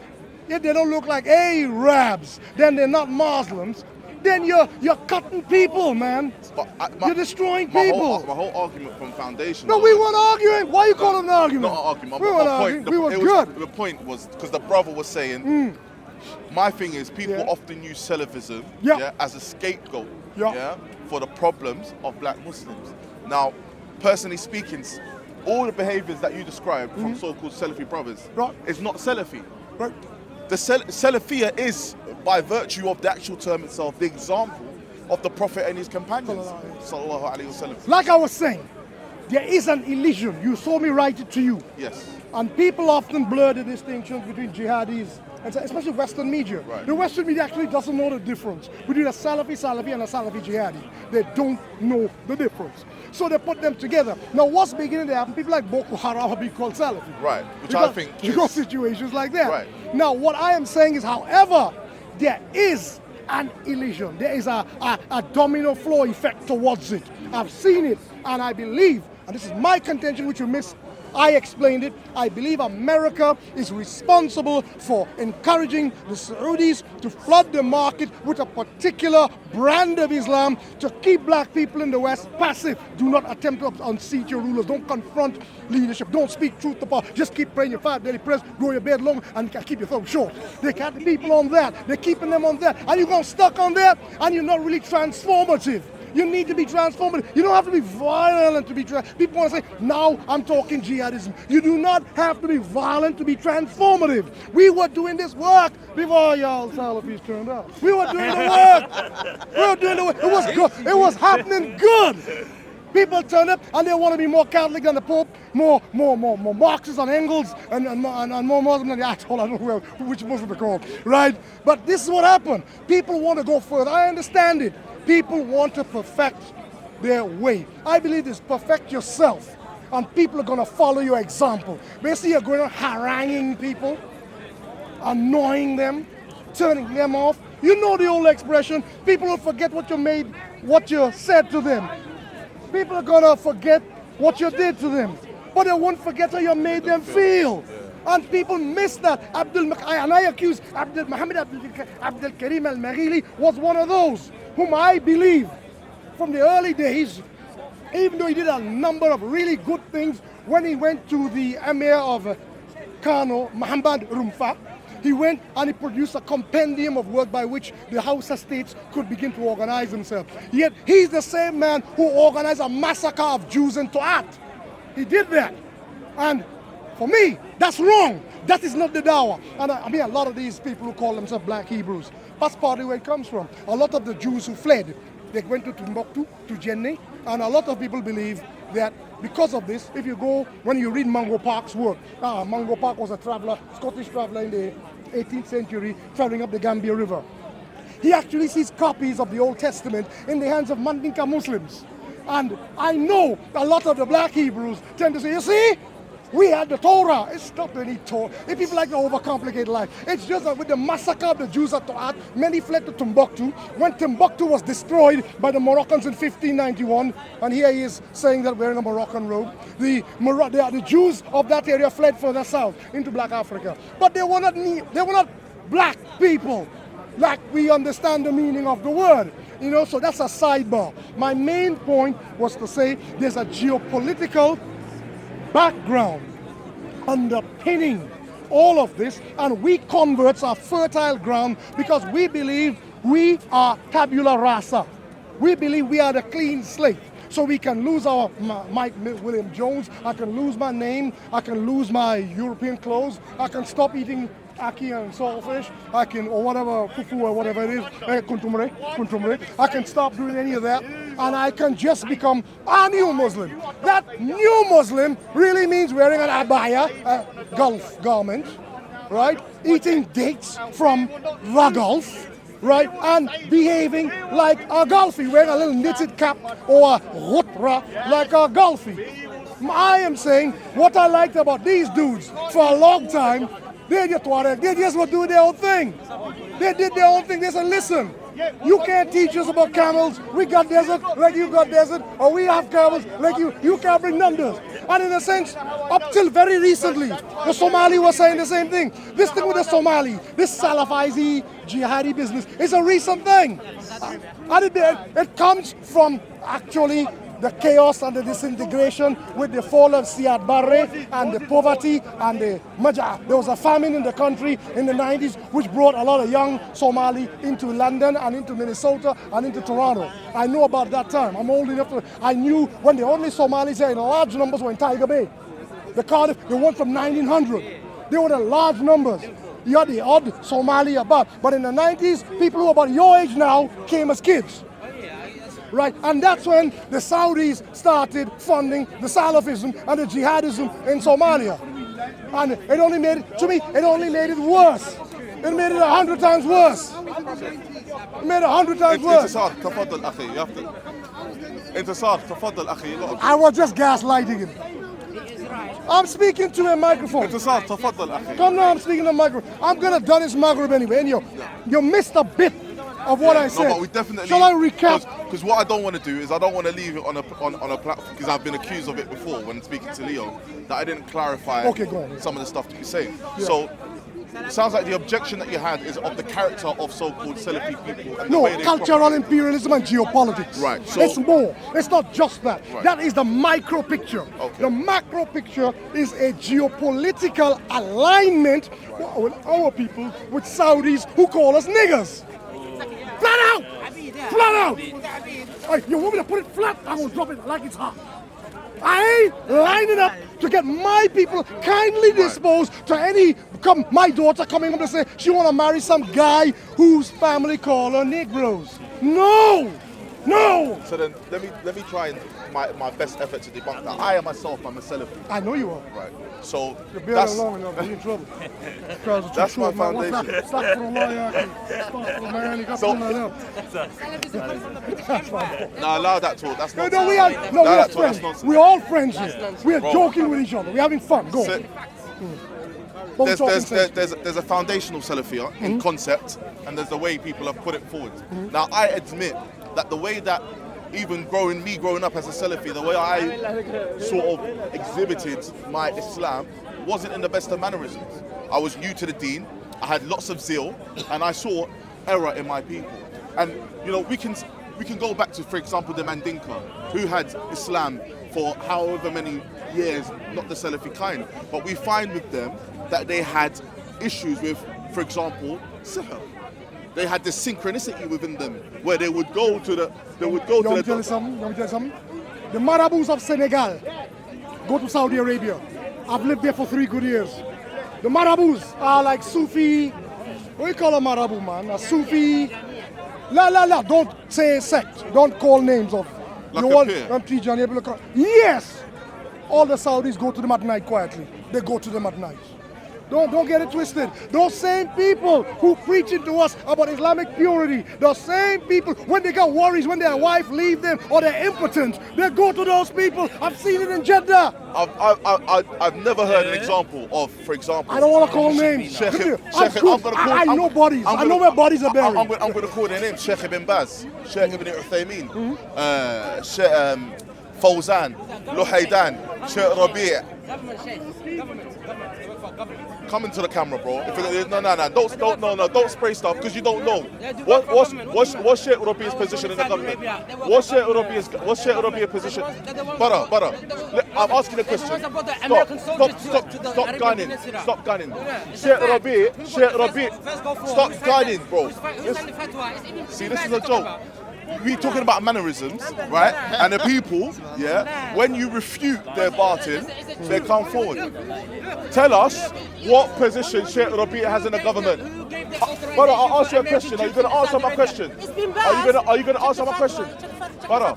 if they don't look like Arabs, then they're not Muslims, then you're cutting people, man. You're destroying people. My whole argument from foundation. No, we weren't arguing. Why are you calling it an argument? Not an argument. We weren't arguing. We were good. The point was because the brother was saying My thing is, people Yeah. often use Salafism Yeah. as a scapegoat Yeah. for the problems of black Muslims. Now, personally speaking, all the behaviours that you described from so-called Salafi brothers Right. is not Salafi. Right. The Salafiyya is, by virtue of the actual term itself, the example of the Prophet and his companions. Sallallahu alaihi wasallam. Like I was saying, there is an illusion. You saw me write it to you. Yes. And people often blur the distinctions between jihadis, and especially Western media. Right. The Western media actually doesn't know the difference between a Salafi and a Salafi jihadi. They don't know the difference. So they put them together. Now what's beginning to happen? People like Boko Haram are being called Salafi. Right. Which Because I think you got situations like that. Right. Now what I am saying is, however, there is an illusion. There is a domino flow effect towards it. I've seen it, and I believe, and this is my contention, which you missed, I explained it. I believe America is responsible for encouraging the Saudis to flood the market with a particular brand of Islam to keep black people in the West passive. Do not attempt to unseat your rulers. Don't confront leadership. Don't speak truth to power. Just keep praying your 5 daily prayers, go your bed long, and keep your thumb short. They got the people on that. They're keeping them on that. And you're going stuck on that, and you're not really transformative. You need to be transformative. You don't have to be violent to be people want to say, now I'm talking jihadism. You do not have to be violent to be transformative. We were doing this work before y'all Salafis turned up. We were doing the work. We were doing the work. It was good. It was happening good. People turn up and they want to be more Catholic than the Pope, more Marxists and Engels, and more Muslim than the Ayatollah. I don't know which Muslim they call, right? But this is what happened. People want to go further. I understand it. People want to perfect their way. I believe this: perfect yourself, and people are going to follow your example. Basically, you're going on haranguing people, annoying them, turning them off. You know the old expression: people will forget what you said to them. People are going to forget what you did to them, but they won't forget how you made them feel. And people miss that. And I accuse Muhammad Abdul Karim al-Maghili was one of those whom I believe from the early days, even though he did a number of really good things when he went to the Emir of Kano, Muhammad Rumfa, he went and he produced a compendium of work by which the Hausa states could begin to organize themselves. Yet he's the same man who organized a massacre of Jews in Toat. He did that. And for me, that's wrong. That is not the dawah. And I mean, a lot of these people who call themselves black Hebrews, that's partly where it comes from. A lot of the Jews who fled, they went to Timbuktu, to Jenne, and a lot of people believe that because of this, if you go, when you read Mungo Park's work, Mungo Park was a traveler, Scottish traveler in the 18th century, traveling up the Gambia River. He actually sees copies of the Old Testament in the hands of Mandinka Muslims. And I know a lot of the black Hebrews tend to say, you see, we had the Torah. It's not any Torah. If people like to overcomplicate life, it's just that with the massacre of the Jews at Toat, many fled to Timbuktu. When Timbuktu was destroyed by the Moroccans in 1591, and here he is saying that wearing a Moroccan robe, the Jews of that area fled further south into Black Africa. But they were not black people like we understand the meaning of the word. You know, so that's a sidebar. My main point was to say there's a geopolitical background underpinning all of this, and we converts are fertile ground because we believe we are tabula rasa. We believe we are the clean slate. So we can lose our Mike William Jones, I can lose my name, I can lose my European clothes, I can stop eating ackee and saltfish, I can, or whatever, fufu or whatever it is, kuntumre, I can stop doing any of that, and I can just become a new Muslim. That new Muslim really means wearing an abaya, a Gulf garment, right? Eating dates from the Gulf, right? And behaving like a Gulfi, wearing a little knitted cap or a ghutra like a Gulfi. I am saying what I liked about these dudes for a long time, they just were doing their own thing. They did their own thing. They said, listen, you can't teach us about camels. We got desert like you got desert, or we have camels like you. You can't bring numbers. And in a sense, up till very recently, the Somali was saying the same thing. This thing with the Somali, this Salafi jihadi business, is a recent thing. And it comes from actually the chaos and the disintegration with the fall of Siad Barre and the poverty and the Maja. There was a famine in the country in the 90s which brought a lot of young Somali into London and into Minnesota and into Toronto. I know about that time. I'm old enough to, I knew when the only Somalis here in large numbers were in Tiger Bay. The Cardiff, they went from 1900. They were the large numbers. You had the odd Somali about. But in the 90s, people who are about your age now came as kids. Right? And that's when the Saudis started funding the Salafism and the jihadism in Somalia. And it only made it, to me, it only made it worse. It made it 100 times worse. It made it 100 times worse. I was just gaslighting him. I'm speaking to a microphone. Come now, I'm speaking to a microphone. I'm going to done this Maghreb anyway. And you missed a bit of what I said. No, but we definitely. Shall I recap? Because what I don't want to do is I don't want to leave it on a platform, because I've been accused of it before when speaking to Leo, that I didn't clarify some of the stuff that you're saying. Yeah. So it sounds like the objection that you had is of the character of so-called Salafi people. And no, cultural imperialism and geopolitics. Right. So it's more. It's not just that. Right. That is the micro picture. Okay. The macro picture is a geopolitical alignment with our people, with Saudis who call us niggers. Flat out! Flat out! Hey, you want me to put it flat? I'm going to drop it like it's hot. I ain't lining up to get my people kindly disposed to any, my daughter coming up to say she want to marry some guy whose family call her Negroes. No! No! So then let me try and my best effort to debunk that. I myself am a Salafi. I know you are. Right. So that's long enough, you're in trouble. That's my foundation. Now allow that talk. That's not. No, we are friends. We're all friends here. We are joking with each other. We're having fun. Go. There's a foundational Salafiyah in concept, and there's the way people have put it forward. Now I admit that the way that even growing up as a Salafi, the way I sort of exhibited my Islam wasn't in the best of mannerisms. I was new to the deen, I had lots of zeal, and I saw error in my people. And we can go back to, for example, the Mandinka, who had Islam for however many years, not the Salafi kind, but we find with them that they had issues with, for example, sihr. They had this synchronicity within them where they would go to the. Let me tell you something. The Marabouts of Senegal go to Saudi Arabia. I've lived there for 3 good years. The Marabouts are like Sufi. What do you call a Marabout, man? A Sufi. Don't say sect. Don't call names of. Yes. All the Saudis go to them at night quietly. They go to them at night. Don't get it twisted. Those same people who preaching to us about Islamic purity, those same people, when they got worries, when their wife leave them or they're impotent, they go to those people. I've seen it in Jeddah. I've never heard an example of, for example. I don't want to call names. I know bodies. I know where bodies are buried. I'm going to call their names. Sheikh Ibn Baz, Sheikh Ibn Uthaymeen, Sheikh Fawzan, Luhaydan, Sheikh Rabi'. Come into the camera, bro. Don't spray stuff because you don't know. What's Sheikh Rabi's position in the government? What's Sheikh Rabi's position? Brother, I'm asking a question. Stop gunning. Stop gunning. Sheikh Rabi, stop gunning, bro. See, this is a joke. We talking about mannerisms, right? And the people, when you refute their batin, they come forward. Tell us what position Sheikh Rabi has in the government. Brother, I'll ask you a question. Are you going to answer my question? Are you going to answer my question? Brother,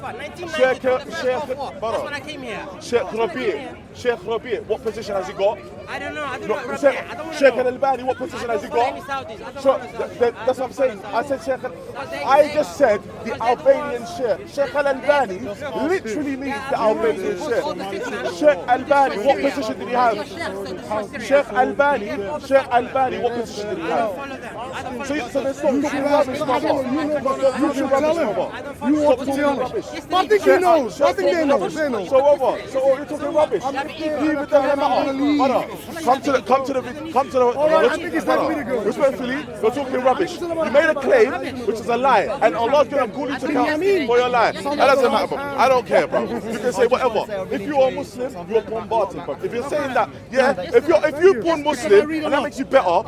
Sheikh Rabi, what position has he got? I don't know. Sheikh Al-Albani, what position has he got? That's what I'm saying. I just said the Albanian Sheikh. Sheikh Al-Albani literally means the Albanian Sheikh. Sheikh Albani, what position did he have? Sheikh Albani, what position did he have? So there's no rubbish, brother. You want to tell rubbish. I think he knows. I think they know. They know. So what? So you're talking rubbish. Leave it doesn't matter. Come to the. All right, I think it's time for me to go. Respectfully, you're talking rubbish. You made a claim which is a lie, and Allah's gonna call you to account for your lie. That doesn't matter, bro. I don't care, bro. You can say whatever. If you are Muslim, you're born Barton, bro. If you're saying that, yeah, if you're born Muslim and that makes you better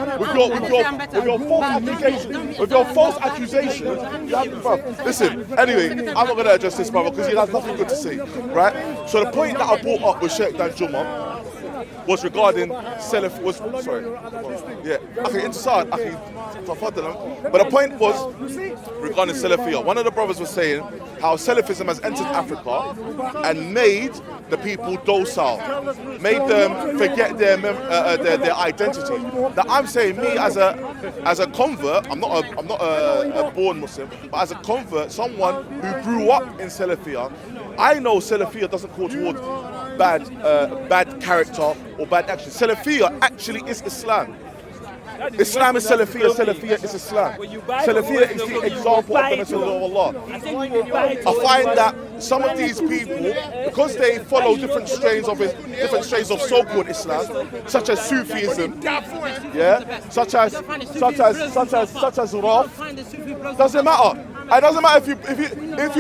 with your false accusations, you have to, bro. Listen, anyway, I'm not gonna address this, brother, because he has nothing good to say, right? So the point that I brought up with Sheikh Danjuma was regarding Salaf. But the point was regarding Salafiyah. One of the brothers was saying how Salafism has entered Africa and made the people docile, made them forget their identity. That I'm saying, me as a convert, I'm not a born Muslim, but as a convert, someone who grew up in Salafiyah, I know Salafiyah doesn't call towards bad character or bad action. Salafiyah actually is Islam. Islam is Salafiyah, Salafiyah is Islam. Salafiyah is the example of the Messenger of Allah. I find that some of these people, because they follow different strains of so-called Islam, such as Sufism, yeah, such as Raf, doesn't matter. It doesn't matter if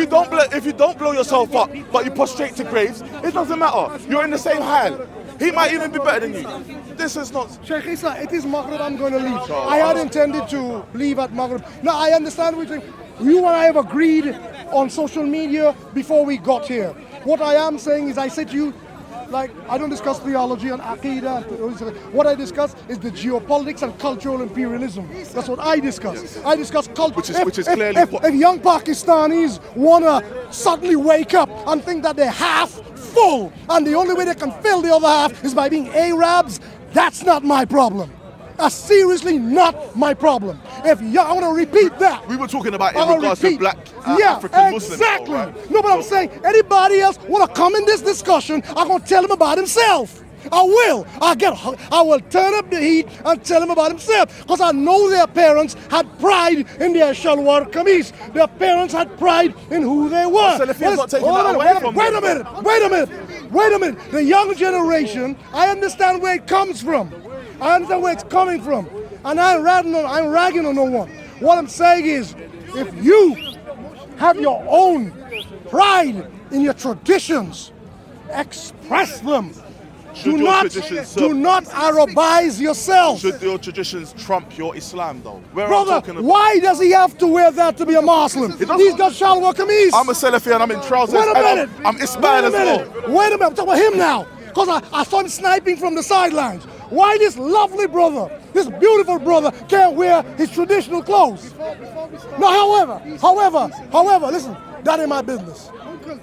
you don't blow yourself up, but you prostrate to graves. It doesn't matter. You're in the same hal. He might even be better than you. This is not. Sheikh Eesa, it is Maghrib. I'm going to leave. I had intended to leave at Maghrib. Now I understand what you and I have agreed on social media before we got here. What I am saying is, I said to you, like, I don't discuss theology and Aqidah. What I discuss is the geopolitics and cultural imperialism. That's what I discuss. Yes. I discuss culture. Which is clearly. If young Pakistanis want to suddenly wake up and think that they're half full and the only way they can fill the other half is by being Arabs, that's not my problem. That's seriously not my problem. I want to repeat that. We were talking about in regards to black African Muslims. Exactly. Right? No, but I'm saying anybody else want to come in this discussion, I'm going to tell him about himself. I will. I will turn up the heat and tell him about himself, because I know their parents had pride in their shalwar kameez. Their parents had pride in who they were. Wait a minute. The young generation, I understand where it comes from. I understand where it's coming from. And I'm ragging on no one. What I'm saying is, if you have your own pride in your traditions, express them. Do not Arabize yourself. Should your traditions trump your Islam, though? Brother, why does he have to wear that to be a Muslim? He's got shalwar kameez. I'm a Salafi and I'm in trousers. Wait a minute. I'm Ismail as well. Wait a minute. I'm talking about him now. Because I saw him sniping from the sidelines. Why this lovely brother, this beautiful brother, can't wear his traditional clothes? No, however, listen, that ain't my business.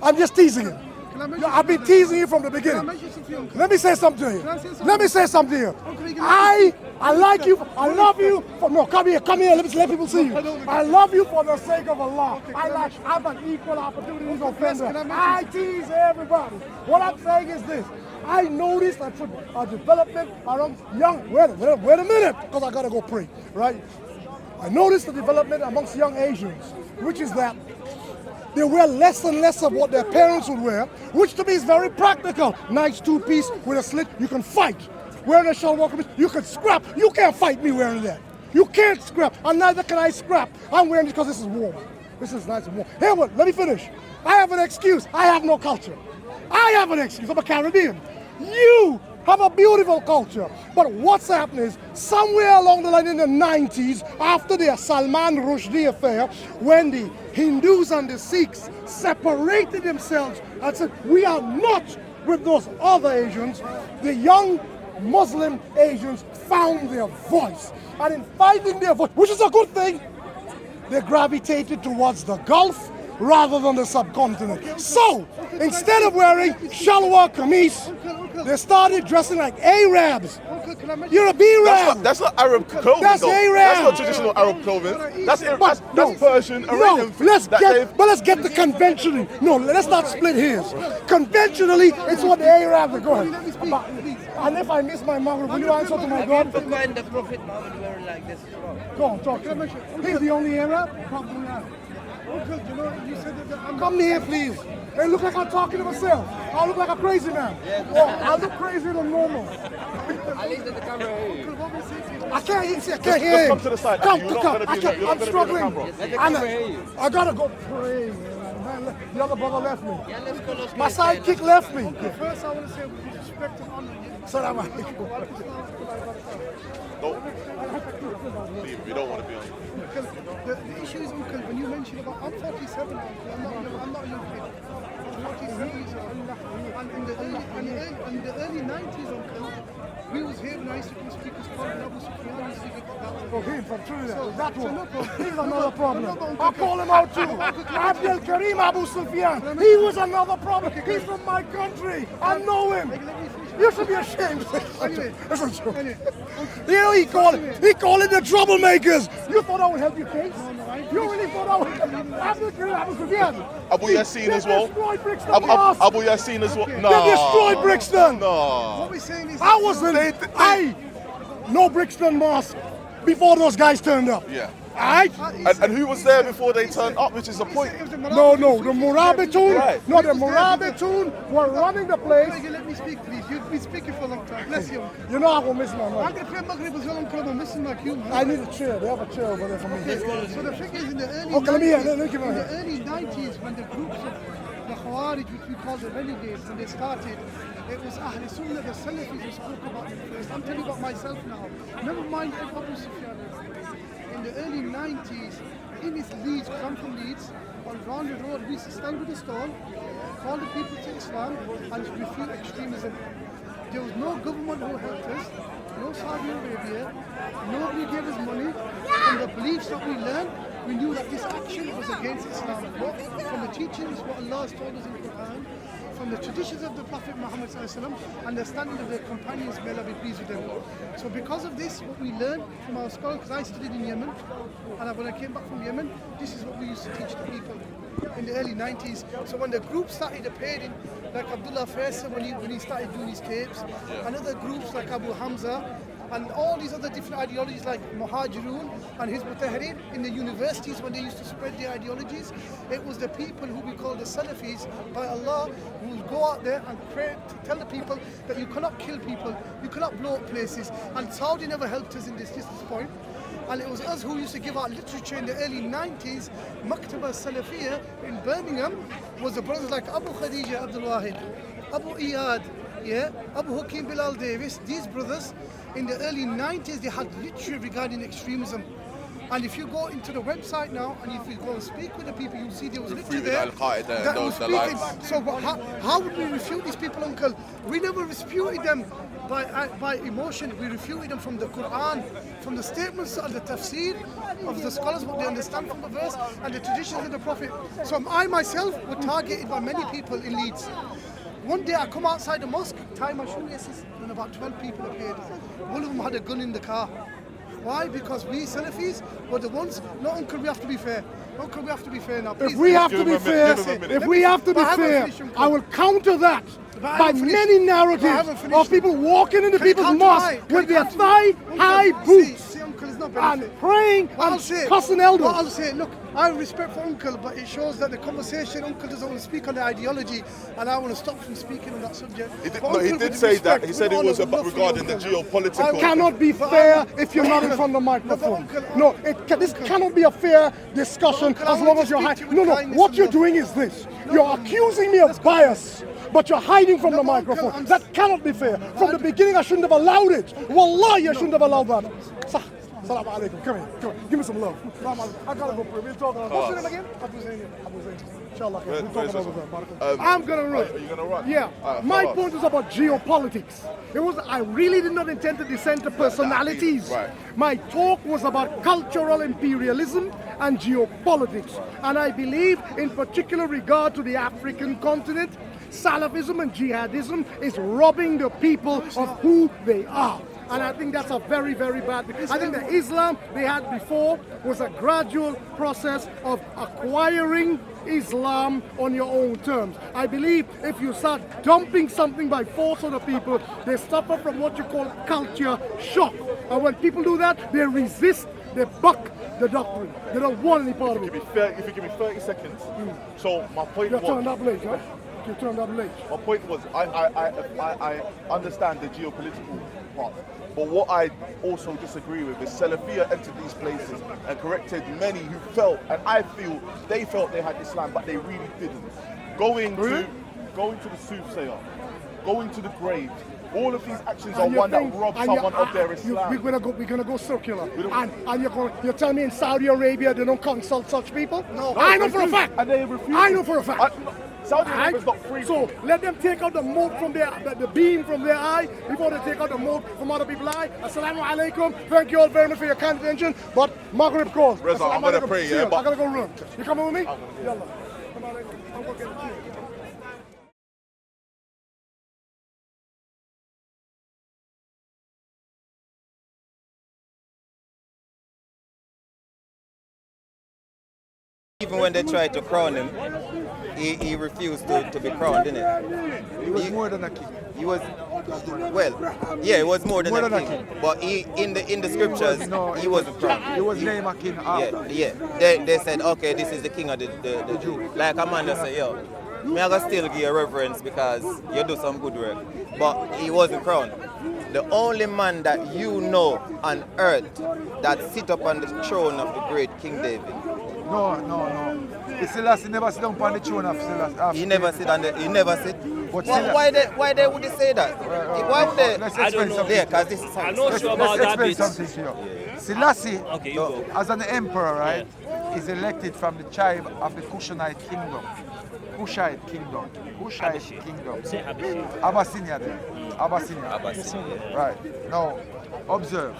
I'm just teasing him. I've been teasing you from the beginning. Let me say something to you. I like you. I love you. Come here. Let people see you. I love you for the sake of Allah. I have an equal opportunity offender. I tease everybody. What I'm saying is this. I noticed a development around young. Wait a minute, because I gotta go pray. Right? I noticed the development amongst young Asians, which is that they wear less and less of what their parents would wear, which to me is very practical. Nice two-piece with a slit, you can fight. Wearing a shalwar kameez, you can scrap. You can't fight me wearing that. You can't scrap, and neither can I scrap. I'm wearing it because this is warm. This is nice and warm. Hey, what? Let me finish. I have an excuse. I have no culture. I have an excuse. I'm a Caribbean. You have a beautiful culture. But what's happening is, somewhere along the line in the 90s, after the Salman Rushdie affair, when the Hindus and the Sikhs separated themselves and said, we are not with those other Asians, the young Muslim Asians found their voice. And in finding their voice, which is a good thing, they gravitated towards the Gulf rather than the subcontinent. So, instead of wearing shalwar kameez, they started dressing like Arabs. You're a B-Rab. That's not Arab clothing. That's Arab. That's not traditional Arab clothing. That's Persian, Iranian. Let's get the conventionally. No, let's not split hairs. Conventionally, it's what the Arabs are going. And if I miss my Maghrib, will you answer to my God? The Prophet Muhammad were like this. Go on, talk to me. He's the only Arab? Probably not. Uncle, you know, you said that I'm Come here, please. Hey, look like I'm talking to myself. I look like a crazy man. I look crazier than normal. At least let the camera hear you. what we say to you. I can't hear Just him. come to the side. Come, You're not come. gonna be I in can't. the- you're I'm not gonna be in the struggling. camera. Let the camera hear you. I gotta go pray. Man, the other brother left me. Yeah, let's go, let's go. My sidekick left me. First, I want to say with respect and honor. Salam alaikum. Don't leave. We don't want to be on. Uncle, the issue is, Uncle, when you mentioned about, I'm 47, Uncle, I'm not a young kid. I'm 47 years old. And in the early 90s, Uncle, we was here when I used to come speak as Colin Abu Sufyan used to get that. Oh, him from Trinidad. That one. no problem. He's another problem. No, I call him out too. Abdel Karim Abu Sufyan. He was another problem. He's from my country. I know him. You should be ashamed. Anyway, That's a joke. anyway, You know he called it the troublemakers. You thought I would help your case? I You really thought I would? Abdel Karim Abu Sufyan. Abu Yassin as well. They destroyed Brixton. Abu Yassin as well. No. They destroyed Brixton. No. what we're saying is, I wasn't. I know Brixton Mosque before those guys turned up. Yeah. Alright? And who was there before they turned up, which is the point. No, the Murabitun. Right. No, the Murabitun were running the place. you let me speak, please. You've been speaking for a long time. Bless you. You know I will miss my I'm money. going to play Maghrib as well, Uncle. I'm missing my cue, man. I need a chair. They have a chair over there for me. So the thing is, in the early Okay, let me hear. 90s, Let me give in it the early 90s, when the groups of the Khawarij, which we call the renegades, when they started, it was Ahl Sunnah, the Salafis who spoke about it first. I'm telling you about myself now. Never mind Abu Sufyan. In the early 90s, in his Leeds, because I'm from Leeds, on Rounded Road, we used to stand with a stall, call the people to Islam, and refute extremism. There was no government who helped us, no Saudi Arabia, nobody gave us money. From the beliefs that we learned, we knew that this action was against Islam. From the teachings, what Allah has told us in the Quran, from the traditions of the Prophet Muhammad and the standing of their companions, may Allah be pleased with them. So because of this, what we learned from our scholars, because I studied in Yemen, and when I came back from Yemen, this is what we used to teach the people in the early 90s. So when the group started appearing, like Abdullah Faisal, when he started doing his tapes, and other groups like Abu Hamza, and all these other different ideologies like Muhajirun and Hizb Tahrir in the universities when they used to spread their ideologies, it was the people who we call the Salafis by Allah who would go out there and pray to tell the people that you cannot kill people, you cannot blow up places, and Saudi never helped us in this point. And it was us who used to give out literature in the early 90s. Maktaba Salafiyya in Birmingham was the brothers like Abu Khadija Abdul Wahid, Abu Iyad, Abu Hakim Bilal Davis. These brothers in the early 90s, they had literature regarding extremism. And if you go into the website now and if you go and speak with the people, you'll see there was literature there. Al-Qaeda and that those was speaking. So how would we refute these people, Uncle? We never refuted them by emotion. We refuted them from the Quran, from the statements and the tafsir of the scholars, what they understand from the verse, and the traditions of the Prophet. So I myself was targeted by many people in Leeds. One day I come outside the mosque, tie my shoelaces, and about 12 people appeared. One of them had a gun in the car. Why? Because we Salafis were the ones. No, Uncle, we have to be fair. Uncle, we have to be fair now. Please. If we have to Give be him a fair, minute, give him a minute. if we have to be But I haven't fair, finished, Uncle. I will counter that But I by haven't finished. many But I haven't narratives finished. of people walking into Can you people's counter mosques mine? Can with you their counter- thigh-high Uncle, boots See, Uncle, it's not and benefit. praying What I'll and say, cussing what I'll elders. say, look, I have respect for Uncle, but it shows that the conversation, Uncle doesn't want to speak on the ideology, and I want to stop from speaking on that subject. He did, But no, he Uncle, did with say respect, that. He said with it was honor, about love for you, regarding the Uncle. geopolitical. It cannot be fair if you're not in front of the microphone. No, this cannot be a fair discussion Uncle, I as want long to as you're speak to hiding. you with No, kindness what and you're love. doing is this. You're accusing me of bias, but you're hiding from No, the but Uncle, microphone. I'm- That cannot be fair. From the beginning, I shouldn't have allowed it. Wallahi, I shouldn't have allowed that. Salam alaikum. Come here. Give me some love. Salam alaikum. I gotta go pray. We're talking about what's your name again? Abu Zayn. Abu Zayn. Inshallah. We're talking where's this about one? I'm gonna run. Are you gonna run? Yeah. My follow. point is about geopolitics. I really did not intend to descend to personalities. Right. My talk was about cultural imperialism and geopolitics. And I believe, in particular regard to the African continent, Salafism and jihadism is robbing the people of who they are. And I think that's a very, very bad thing. I think the Islam they had before was a gradual process of acquiring Islam on your own terms. I believe if you start dumping something by force on the people, they suffer from what you call culture shock. And when people do that, they resist, they buck the doctrine. They don't want any part of it. If you give me 30 seconds. So my point You're was... turned up late, huh? You turned up late. My point was, I understand the geopolitical part, but what I also disagree with is Salafia entered these places and corrected many who felt, and I feel they felt they had Islam, but they really didn't. Going to the soothsayer, going to the grave, all of these actions are one that robs someone of their Islam. We're gonna go circular. And you're telling me in Saudi Arabia they don't consult such people? No. I know for a fact. And they refuse. I know for a fact. Saudi Arabia is not free. So let them take out the mote from the beam from their eye before they take out the mote from other people's eye. Assalamu alaikum. Thank you all very much for your kind attention. But Maghrib calls. Reza, I'm gonna pray, yeah. I gotta go run. You coming with me? Yalla. Come on, I'm gonna get a tea. Even when they tried to crown him, he refused to be crowned, didn't it? He was more than a king. He was, well, yeah, he was more than a king. But in the scriptures, he wasn't crowned. He was named a king after. Yeah. They said, okay, this is the king of the Jews. Like Amanda said, yo, me I gotta still give you reverence because you do some good work. But he wasn't crowned. The only man that you know on earth that sit up on the throne of the great King David. No. Selassie never sit down on the throne of Selassie. He never sit. But Why they would they say that? Why would they? Let's I don't explain know. something. Yeah, because this is I'm not sure about that Let's bit. explain something to you. Selassie, Okay, you go. as an emperor, right, is elected from the tribe of the Kushite kingdom. Kushite kingdom. Say Habashi. Abyssinia there. Abyssinia. Abbas, yeah. Right. Now, observe.